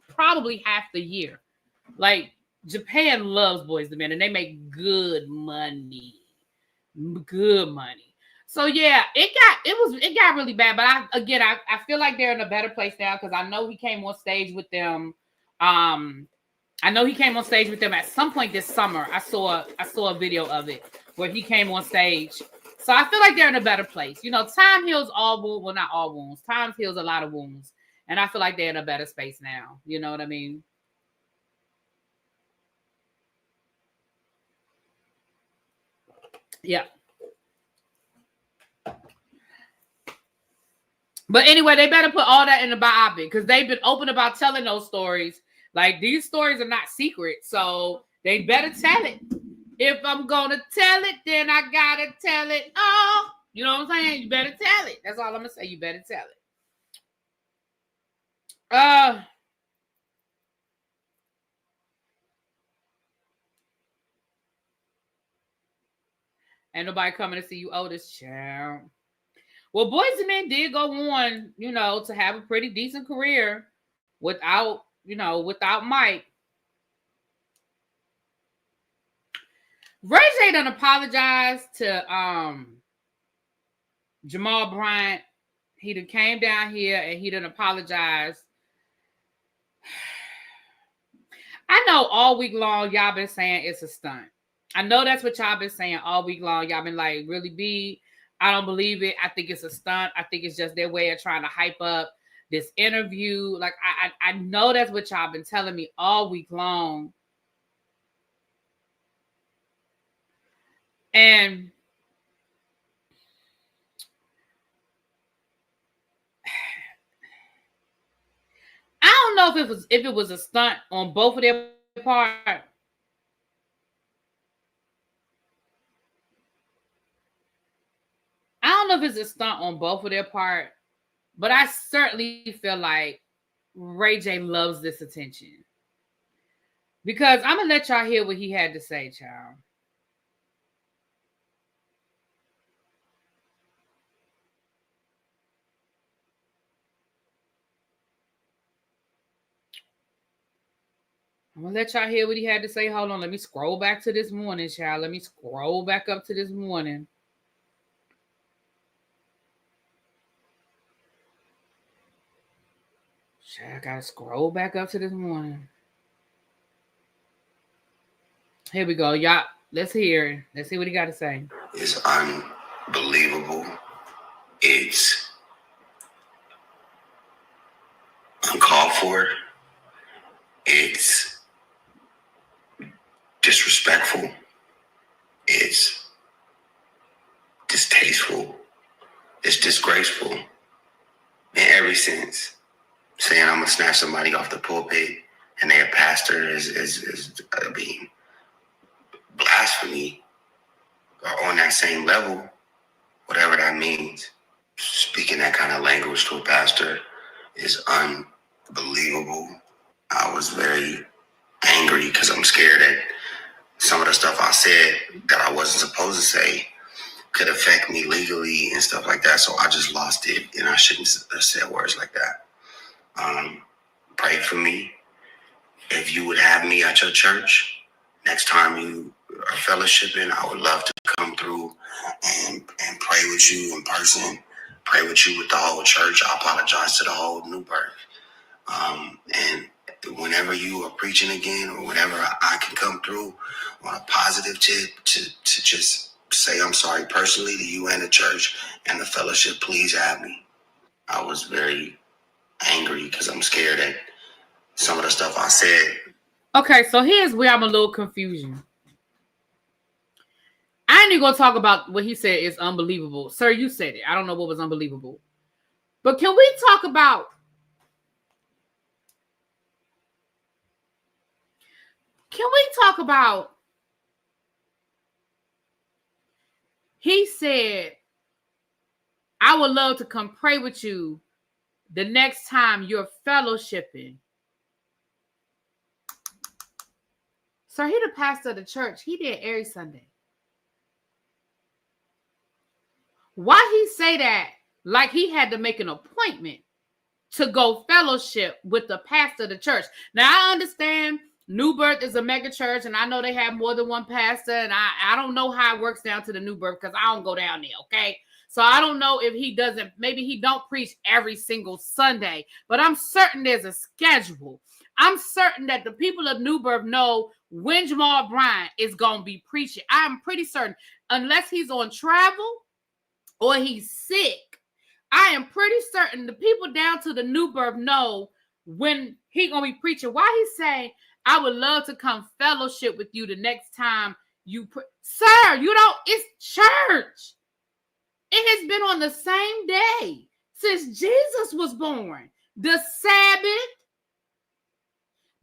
probably half the year. Like, Japan loves Boyz II Men and they make good money. Good money. So yeah, it got really bad. But I feel like they're in a better place now because I know he came on stage with them. I know he came on stage with them at some point this summer. I saw a video of it where he came on stage. So I feel like they're in a better place. Time heals all wounds. Well, not all wounds. Time heals a lot of wounds. And I feel like they're in a better space now. You know what I mean? Yeah. But anyway, they better put all that in the biopic because they've been open about telling those stories. Like, these stories are not secret, so they better tell it. If I'm gonna tell it, then I gotta tell it all. You know what I'm saying? You better tell it. That's all I'm gonna say. You better tell it. Ain't nobody coming to see you, Otis. Child. Well, Boyz II Men did go on, to have a pretty decent career without Mike. Ray J done apologized to Jamal Bryant. He done came down here and he done apologized. I know all week long y'all been saying it's a stunt. I know that's what y'all been saying all week long. Y'all been like, really, B? I don't believe it. I think it's a stunt. I think it's just their way of trying to hype up this interview. Like, I know that's what y'all been telling me all week long. And I don't know if it was a stunt on both of their part. I don't know if it's a stunt on both of their part, but I certainly feel like Ray J loves this attention. Because I'm going to let y'all hear what he had to say, child. I'm going to let y'all hear what he had to say. Hold on. Let me scroll back to this morning, child. Let me scroll back up to this morning. Child, I got to scroll back up to this morning. Here we go. Y'all, let's hear. Let's see what he got to say. It's unbelievable. It's uncalled for. It's disrespectful. It's distasteful. It's disgraceful in every sense. Saying I'm gonna snatch somebody off the pulpit and they're a pastor is being blasphemy or on that same level, whatever that means. Speaking that kind of language to a pastor is unbelievable. I was very angry because I'm scared that some of the stuff I said that I wasn't supposed to say could affect me legally and stuff like that. So I just lost it, and I shouldn't have said words like that. Pray for me. If you would have me at your church next time you are fellowshipping, I would love to come through and pray with you in person. Pray with you with the whole church. I apologize to the whole New Birth. And whenever you are preaching again, or whenever I can come through on a positive tip to just say I'm sorry personally to you and the church and the fellowship, please have me. I was very angry because I'm scared that some of the stuff I said. Okay, so here's where I'm a little confusion. I ain't even gonna talk about what he said is unbelievable. Sir, you said it. I don't know what was unbelievable. But can we talk about he said, I would love to come pray with you the next time you're fellowshipping. Sir, he the pastor of the church. He did every Sunday. Why he say that like he had to make an appointment to go fellowship with the pastor of the church? Now, I understand New Birth is a mega church, and I know they have more than one pastor, and I don't know how it works down to the New Birth because I don't go down there, okay? So I don't know if he doesn't, maybe he don't preach every single Sunday, but I'm certain there's a schedule. I'm certain that the people of New Birth know when Jamal Bryant is going to be preaching. I'm pretty certain, unless he's on travel or he's sick, I am pretty certain the people down to the New Birth know when he going to be preaching. Why he say, I would love to come fellowship with you the next time you Sir, you don't, it's church. It has been on the same day since Jesus was born. The Sabbath.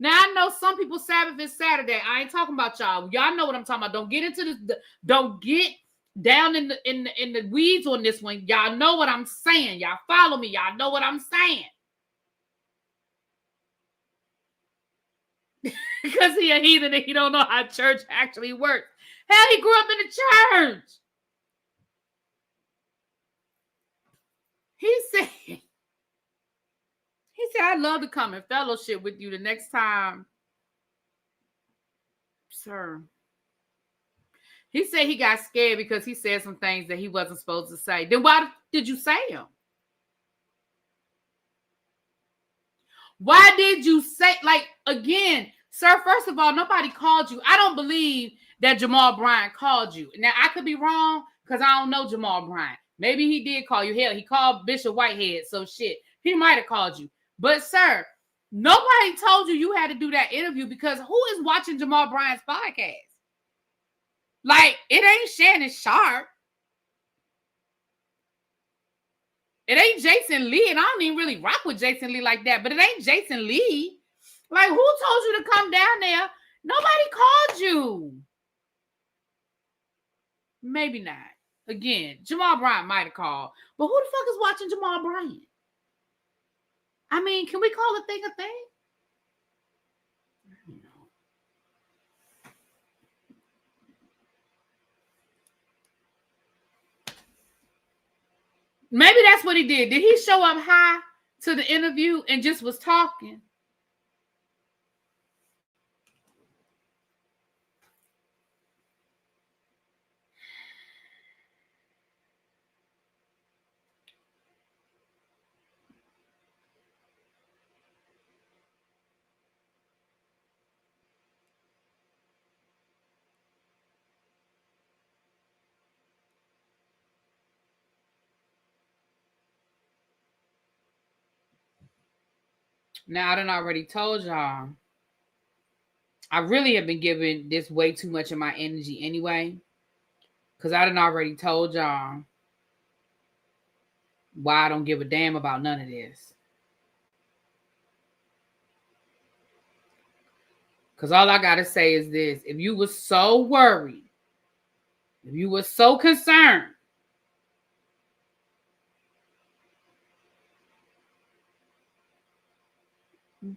Now, I know some people Sabbath is Saturday. I ain't talking about y'all. Y'all know what I'm talking about. Don't get into this. Don't get down in the weeds on this one. Y'all know what I'm saying. Y'all follow me. Y'all know what I'm saying. Because he a heathen and he don't know how church actually works. Hell, he grew up in the church. He said, I'd love to come and fellowship with you the next time, sir. He said he got scared because he said some things that he wasn't supposed to say. Then why did you say them? Why did you say, like, again, sir, first of all, nobody called you. I don't believe that Jamal Bryant called you. Now, I could be wrong because I don't know Jamal Bryant. Maybe he did call you. Hell, he called Bishop Whitehead, so shit. He might have called you. But, sir, nobody told you had to do that interview because who is watching Jamal Bryant's podcast? Like, it ain't Shannon Sharp. It ain't Jason Lee, and I don't even really rock with Jason Lee like that, but it ain't Jason Lee. Like, who told you to come down there Nobody called you. Maybe not. Again, Jamal Bryant might have called. But who the fuck is watching Jamal Bryant? I mean, can we call a thing a thing? I don't know. Maybe that's what he did. Did he show up high to the interview and just was talking? Now, I done already told y'all, I really have been giving this way too much of my energy anyway, because I done already told y'all why I don't give a damn about none of this. Because all I got to say is this. If you were so worried, if you were so concerned,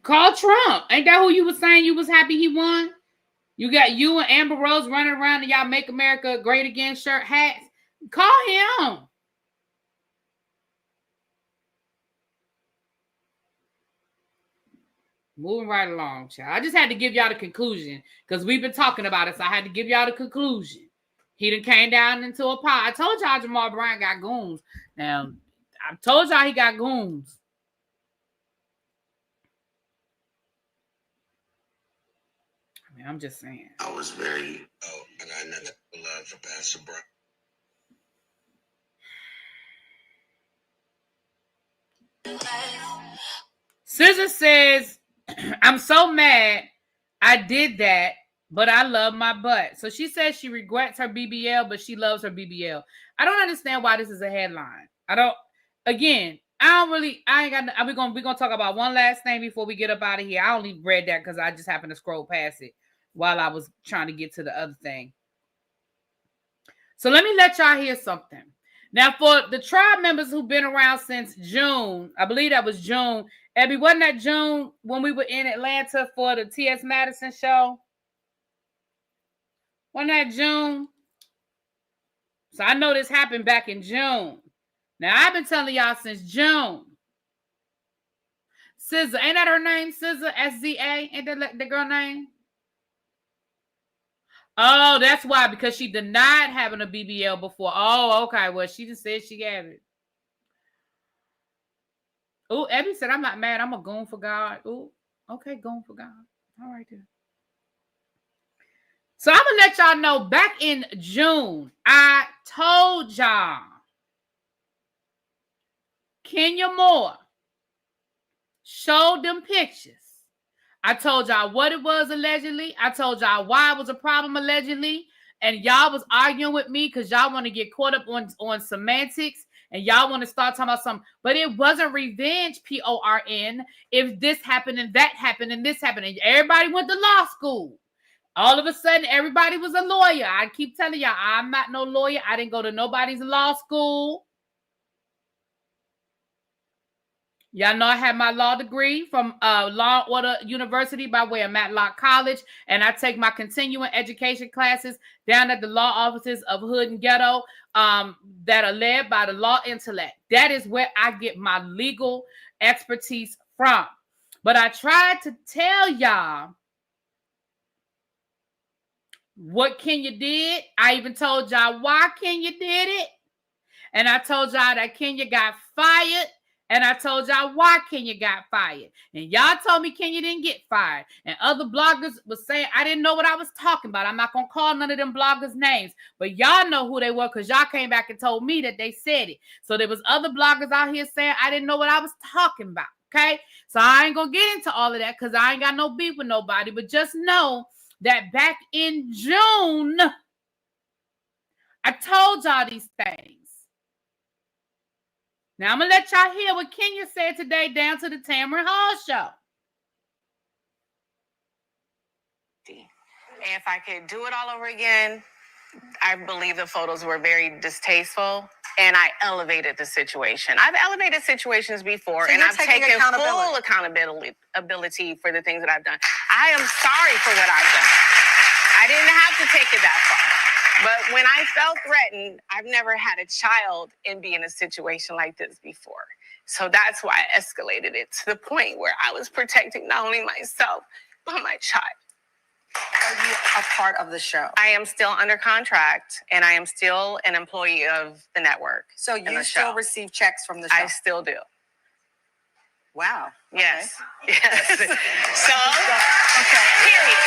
call Trump. Ain't that who you was saying you was happy he won? You got you and Amber Rose running around in y'all Make America Great Again shirt hats. Call him. Moving right along, child. I just had to give y'all the conclusion because we've been talking about it, so I had to give y'all the conclusion. He done came down into a pot. I told y'all Jamal Bryant got goons. Now, I told y'all he got goons. I mean, I'm just saying. I was very, I got nothing but love for Pastor Bryant. Scissor says, I'm so mad I did that, but I love my butt. So she says she regrets her BBL, but she loves her BBL. I don't understand why this is a headline. We're gonna talk about one last thing before we get up out of here. I only read that because I just happened to scroll past it while I was trying to get to the other thing. So let me let y'all hear something. Now, for the tribe members who've been around since June, I believe that was June. Abby, wasn't that June when we were in Atlanta for the T.S. Madison show? Wasn't that June? So I know this happened back in June. Now, I've been telling y'all since June. SZA, ain't that her name? SZA, S-Z-A? Ain't that the girl name? Oh, that's why, because she denied having a BBL before. Oh, okay. Well, she just said she had it. Oh, Abby said, I'm not mad. I'm a goon for God. Oh, okay, goon for God. All right, then. So I'm going to let y'all know, back in June, I told y'all Kenya Moore showed them pictures. I told y'all what it was allegedly. I told y'all why it was a problem allegedly. And y'all was arguing with me because y'all want to get caught up on semantics. And y'all want to start talking about something. But it wasn't revenge, P-O-R-N. If this happened and that happened and this happened. And everybody went to law school. All of a sudden, everybody was a lawyer. I keep telling y'all, I'm not no lawyer. I didn't go to nobody's law school. Y'all know I had my law degree from Law and Order University by way of Matlock College, and I take my continuing education classes down at the law offices of Hood and Ghetto that are led by the law intellect. That is where I get my legal expertise from. But I tried to tell y'all what Kenya did. I even told y'all why Kenya did it. And I told y'all that Kenya got fired. And I told y'all why Kenya got fired. And y'all told me Kenya didn't get fired. And other bloggers was saying, I didn't know what I was talking about. I'm not going to call none of them bloggers names. But y'all know who they were because y'all came back and told me that they said it. So there was other bloggers out here saying I didn't know what I was talking about. Okay? So I ain't going to get into all of that because I ain't got no beef with nobody. But just know that back in June, I told y'all these things. Now, I'm going to let y'all hear what Kenya said today down to the Tamron Hall show. If I could do it all over again, I believe the photos were very distasteful, and I elevated the situation. I've elevated situations before, So and you're I've taking taken accountability. full accountability for the things that I've done. I am sorry for what I've done. I didn't have to take it that far. But when I felt threatened, I've never had a child and be in a situation like this before. So that's why I escalated it to the point where I was protecting not only myself, but my child. Are you a part of the show? I am still under contract, and I am still an employee of the network. So and you the still show. receive checks from the show? I still do. Wow. Yes. Yes. So, Okay. period.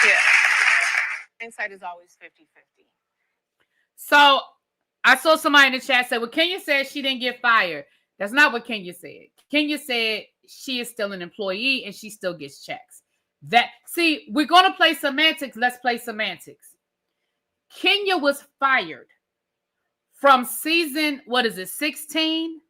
Yeah. Hindsight is always 50-50. So I saw somebody in the chat say, well, Kenya said she didn't get fired. That's not what Kenya said. Kenya said she is still an employee and she still gets checks. See, we're going to play semantics. Let's play semantics. Kenya was fired from season, 16?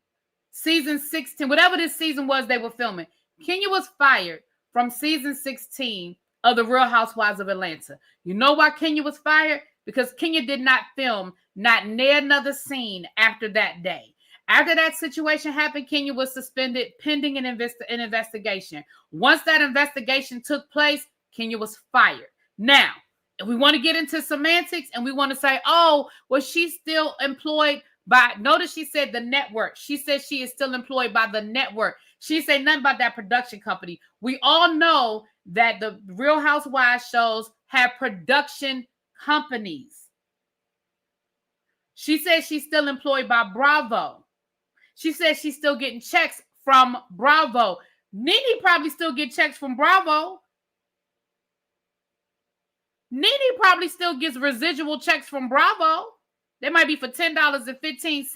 Season 16, whatever this season was they were filming. Kenya was fired from season 16 of The Real Housewives of Atlanta. You know why Kenya was fired? Because Kenya did not film not near another scene after that day. After that situation happened, Kenya was suspended pending an investigation. Once that investigation took place, Kenya was fired. Now, if we want to get into semantics and we want to say, oh, well, she's still employed by, notice she said the network. She said she is still employed by the network. She said nothing about that production company. We all know that the Real Housewives shows have production companies. She said she's still employed by Bravo. She said she's still getting checks from Bravo. Nene probably still get checks from Bravo. Nene probably still gets residual checks from Bravo. They might be for $10.15.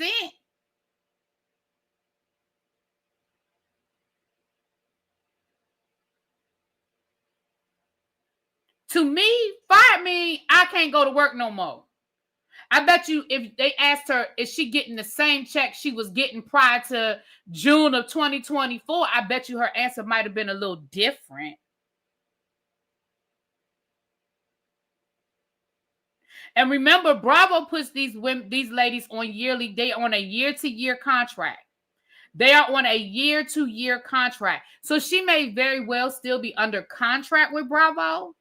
To me, fire me, I can't go to work no more. I bet you if they asked her, is she getting the same check she was getting prior to June of 2024, I bet you her answer might have been a little different. And remember, Bravo puts these ladies on on a year-to-year contract. They are on a year-to-year contract. So she may very well still be under contract with Bravo.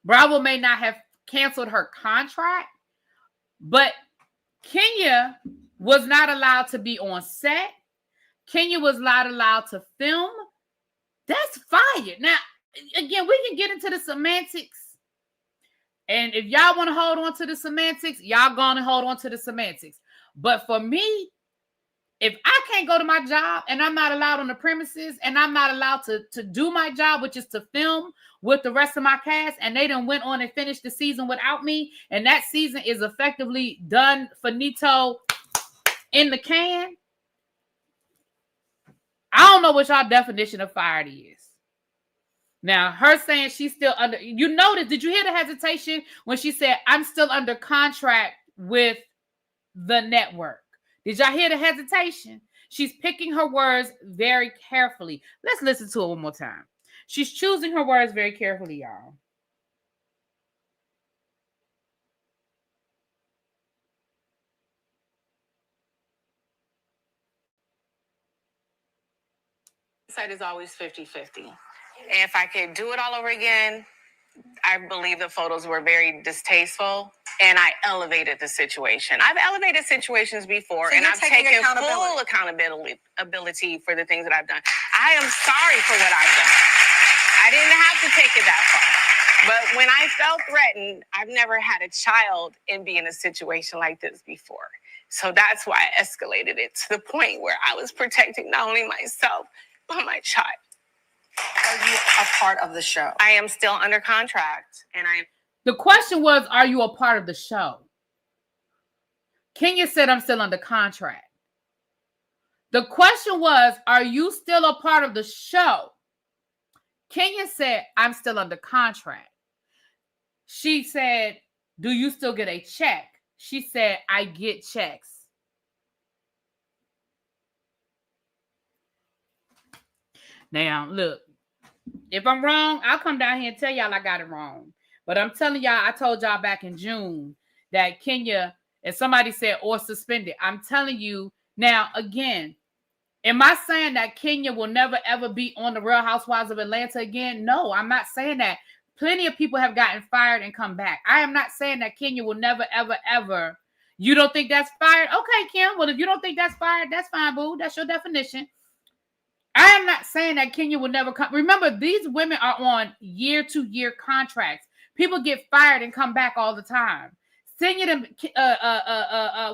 Bravo may not have canceled her contract, but Kenya was not allowed to be on set. Kenya was not allowed to film. That's fire. Now, again, we can get into the semantics. And if y'all want to hold on to the semantics, y'all gonna hold on to the semantics. But for me, if I can't go to my job and I'm not allowed on the premises and I'm not allowed to do my job, which is to film with the rest of my cast, and they done went on and finished the season without me, and that season is effectively done, finito, in the can, I don't know what y'all definition of fired is. Now, her saying she's still under, you notice, did you hear the hesitation when she said, I'm still under contract with the network? Did y'all hear the hesitation? She's picking her words very carefully. Let's listen to it one more time. She's choosing her words very carefully, y'all. Hindsight is always 50-50. If I could do it all over again, I believe the photos were very distasteful, and I elevated the situation. I've elevated situations before, So and you're I've taking taken accountability. full accountability for the things that I've done. I am sorry for what I've done. I didn't have to take it that far. But when I felt threatened, I've never had a child and be in a situation like this before. So that's why I escalated it to the point where I was protecting not only myself, but my child. Are you a part of the show? I am still under contract, and The question was, are you a part of the show? Kenya said, I'm still under contract. The question was, are you still a part of the show? Kenya said, I'm still under contract. She said, do you still get a check? She said, I get checks. Now, look, If I'm wrong, I'll come down here and tell y'all I got it wrong. But I'm telling y'all, I told y'all back in June that Kenya, and somebody said, or suspended. I'm telling you now, again, am I saying that Kenya will never, ever be on the Real Housewives of Atlanta again? No, I'm not saying that. Plenty of people have gotten fired and come back. I am not saying that Kenya will never, ever, ever. You don't think that's fired? Okay, Kim. Well, if you don't think that's fired, that's fine, boo. That's your definition. I am not saying that Kenya will never come. Remember, these women are on year-to-year contracts. People get fired and come back all the time. Kenya,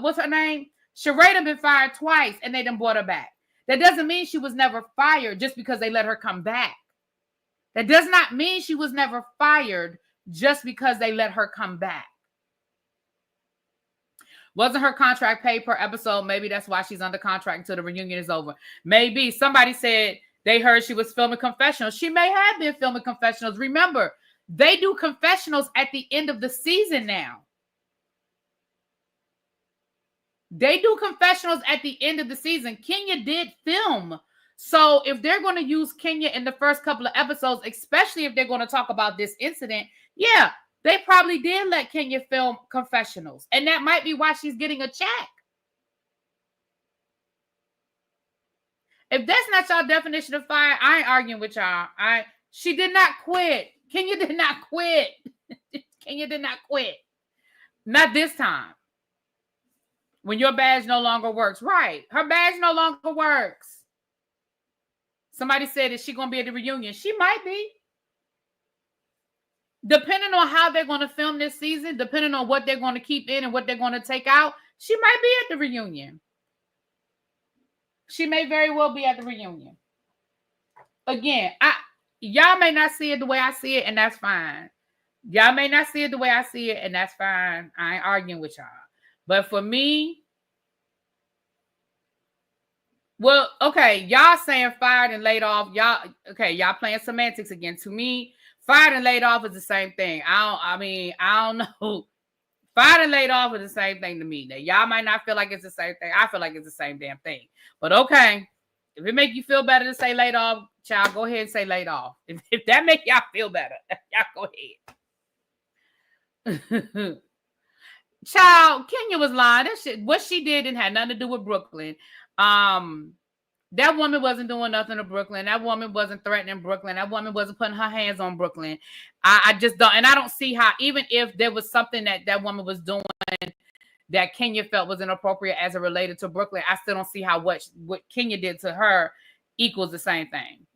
what's her name? Sheree done been fired twice, and they done brought her back. That doesn't mean she was never fired just because they let her come back. That does not mean she was never fired just because they let her come back. Wasn't her contract paid per episode? Maybe that's why she's under contract until the reunion is over. Maybe. Somebody said they heard she was filming confessionals. She may have been filming confessionals. Remember, they do confessionals at the end of the season now. They do confessionals at the end of the season. Kenya did film. So if they're going to use Kenya in the first couple of episodes, especially if they're going to talk about this incident, yeah, they probably did let Kenya film confessionals. And that might be why she's getting a check. If that's not y'all definition of fire, I ain't arguing with y'all. She did not quit. Kenya did not quit. Kenya did not quit. Not this time. When your badge no longer works. Right. Her badge no longer works. Somebody said, is she going to be at the reunion? She might be. Depending on how they're going to film this season, depending on what they're going to keep in and what they're going to take out, she might be at the reunion. She may very well be at the reunion. Again, y'all may not see it the way I see it, and that's fine. Y'all may not see it the way I see it, and that's fine. I ain't arguing with y'all. But for me, well, okay, y'all saying fired and laid off. Y'all playing semantics again. To me, fired and laid off is the same thing. I don't know. Fired and laid off is the same thing to me. Now, y'all might not feel like it's the same thing. I feel like it's the same damn thing. But okay, if it make you feel better to say laid off, child, go ahead and say laid off. If that make y'all feel better, y'all go ahead. Child, Kenya was lying. That shit, what she did didn't have nothing to do with Brooklyn. That woman wasn't doing nothing to Brooklyn. That woman wasn't threatening Brooklyn. That woman wasn't putting her hands on Brooklyn. I just don't, and I don't see how, even if there was something that woman was doing that Kenya felt was inappropriate as it related to Brooklyn, I still don't see how what Kenya did to her equals the same thing.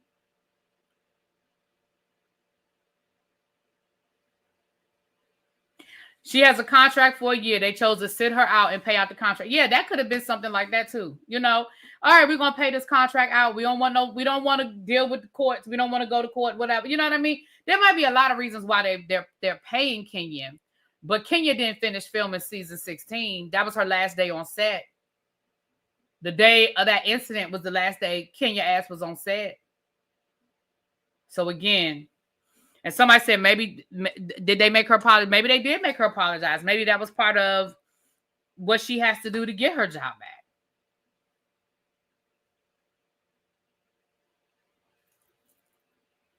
She has a contract for a year. They chose to sit her out and pay out the contract. Yeah, that could have been something like that too. You know, all right, we're gonna pay this contract out. We don't want to deal with the courts. We don't want to go to court, whatever. You know what I mean? There might be a lot of reasons why they're paying Kenya, but Kenya didn't finish filming season 16. That was her last day on set. The day of that incident was the last day Kenya ass was on set. So again. And somebody said, maybe, did they make her apologize? Maybe they did make her apologize. Maybe that was part of what she has to do to get her job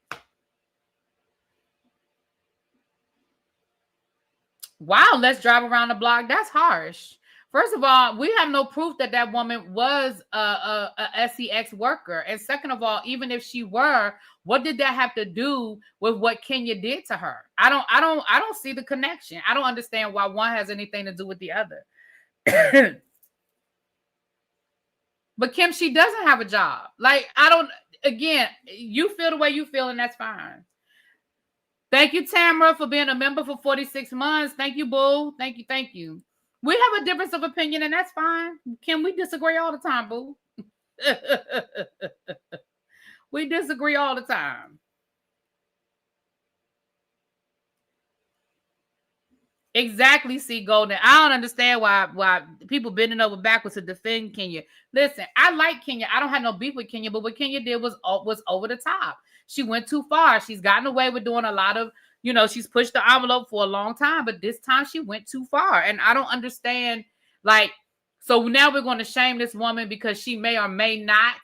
back. Wow, let's drive around the block. That's harsh. First of all, we have no proof that woman was a SEX worker. And second of all, even if she were, what did that have to do with what Kenya did to her? I don't see the connection. I don't understand why one has anything to do with the other. But Kim, she doesn't have a job. Again, you feel the way you feel, and that's fine. Thank you, Tamara, for being a member for 46 months. Thank you, boo. Thank you. We have a difference of opinion, and that's fine. Kim, we disagree all the time, boo. We disagree all the time. Exactly, C. Golden. I don't understand why people bending over backwards to defend Kenya. Listen, I like Kenya. I don't have no beef with Kenya, but what Kenya did was over the top. She went too far. She's gotten away with doing a lot of, she's pushed the envelope for a long time, but this time she went too far. And I don't understand, so now we're going to shame this woman because she may or may not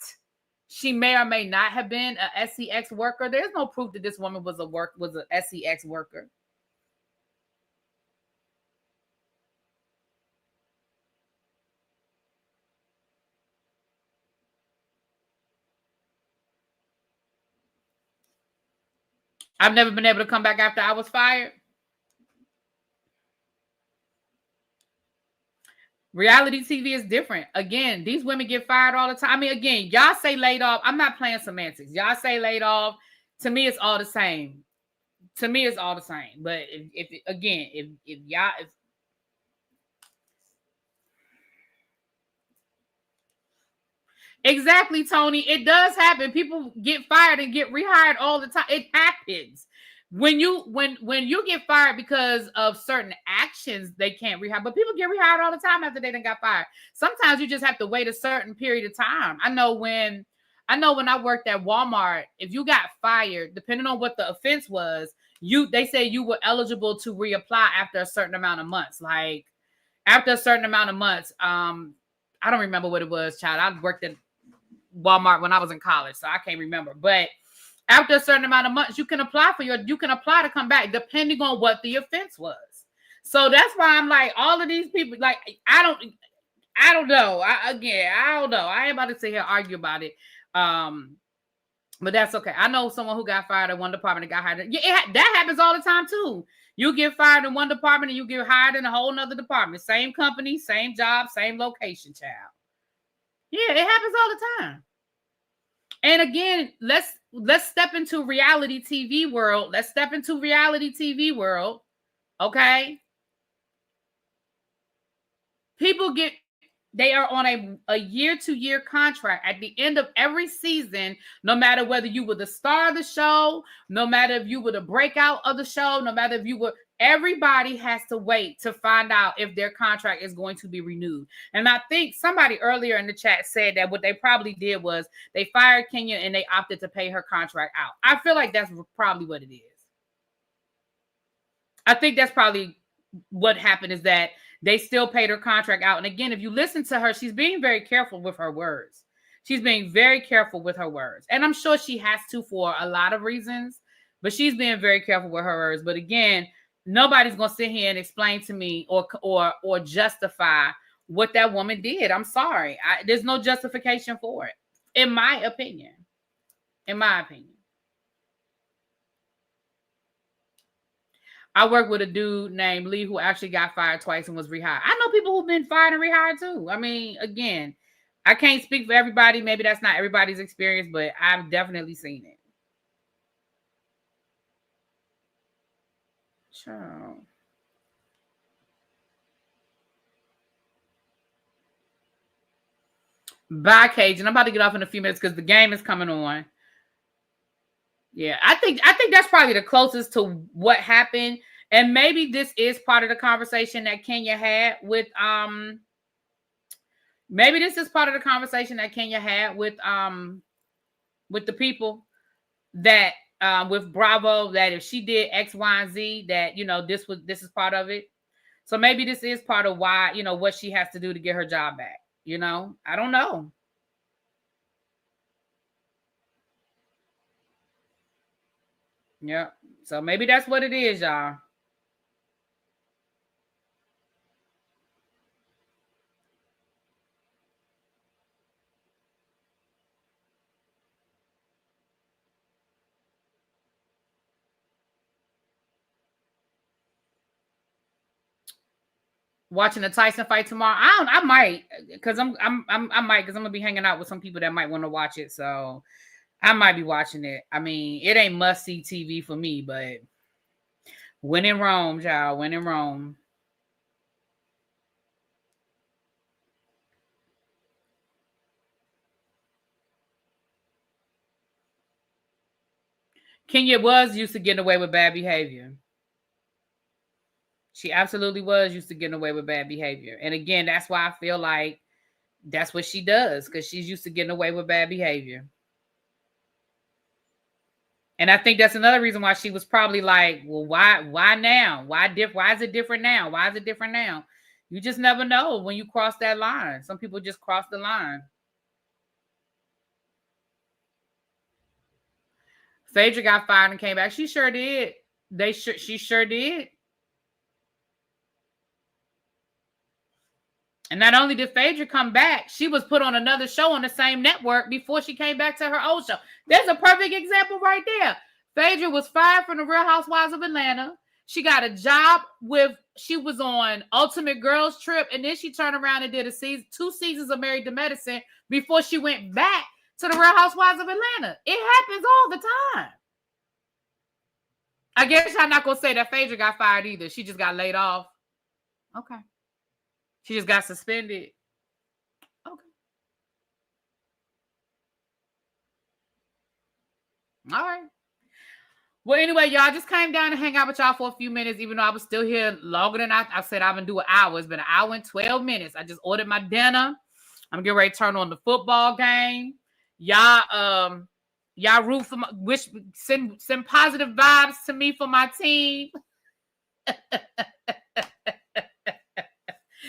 she may or may not have been a SEX worker. There's no proof that this woman was a SEX worker. I've never been able to come back after I was fired. Reality TV is different. Again, these women get fired all the time. I mean, again, y'all say laid off. I'm not playing semantics. Y'all say laid off. To me, it's all the same. To me, it's all the same. But if y'all, exactly, Tony, it does happen. People get fired and get rehired all the time. It happens. When you get fired because of certain actions, they can't rehire. But people get rehired all the time after they done got fired. Sometimes you just have to wait a certain period of time. I know when I worked at Walmart, if you got fired, depending on what the offense was, they say you were eligible to reapply after a certain amount of months. Like after a certain amount of months, I don't remember what it was, child. I worked at Walmart when I was in college, so I can't remember. But after a certain amount of months, you can apply to come back depending on what the offense was. So that's why I'm like, all of these people, like, I don't know. I don't know. I ain't about to sit here and argue about it. But that's okay. I know someone who got fired at one department and got hired. Yeah, that happens all the time too. You get fired in one department and you get hired in a whole nother department. Same company, same job, same location, child. Yeah, it happens all the time. And again, let's step into reality TV world. Let's step into reality TV world. Okay. People they are on a year-to-year contract at the end of every season, no matter whether you were the star of the show, no matter if you were the breakout of the show, no matter if you were, everybody has to wait to find out if their contract is going to be renewed. And I think somebody earlier in the chat said that what they probably did was they fired Kenya and they opted to pay her contract out. I feel like that's probably what it is. I think that's probably what happened, is that they still paid her contract out. And again, if you listen to her, she's being very careful with her words. She's being very careful with her words. And I'm sure she has to for a lot of reasons, but she's being very careful with her words. But again, nobody's going to sit here and explain to me or justify what that woman did. I'm sorry. There's no justification for it, in my opinion. In my opinion. I work with a dude named Lee who actually got fired twice and was rehired. I know people who've been fired and rehired too. I mean, again, I can't speak for everybody. Maybe that's not everybody's experience, but I've definitely seen it. Sure. Bye, Cajun. I'm about to get off in a few minutes because the game is coming on. Yeah, I think that's probably the closest to what happened. And maybe this is part of the conversation that Kenya had with the people that with Bravo, that if she did X, Y, and Z, that, you know, this is part of it. So maybe this is part of why, you know, what she has to do to get her job back. You know, I don't know. Yeah. So maybe that's what it is, y'all. Watching the Tyson fight tomorrow. I might, because I'm gonna be hanging out with some people that might want to watch it. So I might be watching it. I mean, it ain't must-see TV for me, but when in Rome, child, when in Rome. Kenya was used to getting away with bad behavior. She absolutely was used to getting away with bad behavior. And again, that's why I feel like that's what she does, because she's used to getting away with bad behavior. And I think that's another reason why she was probably like, well, why now? Why is it different now? Why is it different now? You just never know when you cross that line. Some people just cross the line. Phaedra got fired and came back. She sure did. She sure did. And not only did Phaedra come back, she was put on another show on the same network before she came back to her old show. There's a perfect example right there. Phaedra was fired from the Real Housewives of Atlanta. She got a job she was on Ultimate Girls Trip, and then she turned around and did 2 seasons of Married to Medicine before she went back to the Real Housewives of Atlanta. It happens all the time. I guess I'm not going to say that Phaedra got fired either. She just got laid off. Okay. She just got suspended. Okay. All right. Well, anyway, y'all, just came down to hang out with y'all for a few minutes, even though I was still here longer than I said I've been doing hours. It's been an hour and 12 minutes. I just ordered my dinner. I'm getting ready to turn on the football game. Y'all root for send positive vibes to me for my team.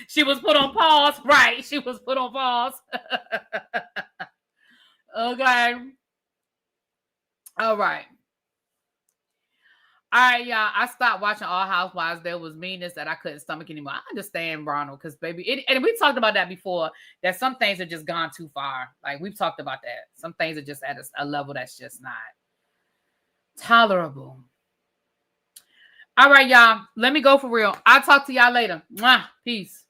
She was put on pause. Right. She was put on pause. Okay. All right. All right, y'all. I stopped watching All Housewives. There was meanness that I couldn't stomach anymore. I understand Ronald because, baby, and we talked about that before, that some things are just gone too far. Like, we've talked about that. Some things are just at a level that's just not tolerable. All right, y'all. Let me go for real. I'll talk to y'all later. Mwah. Peace.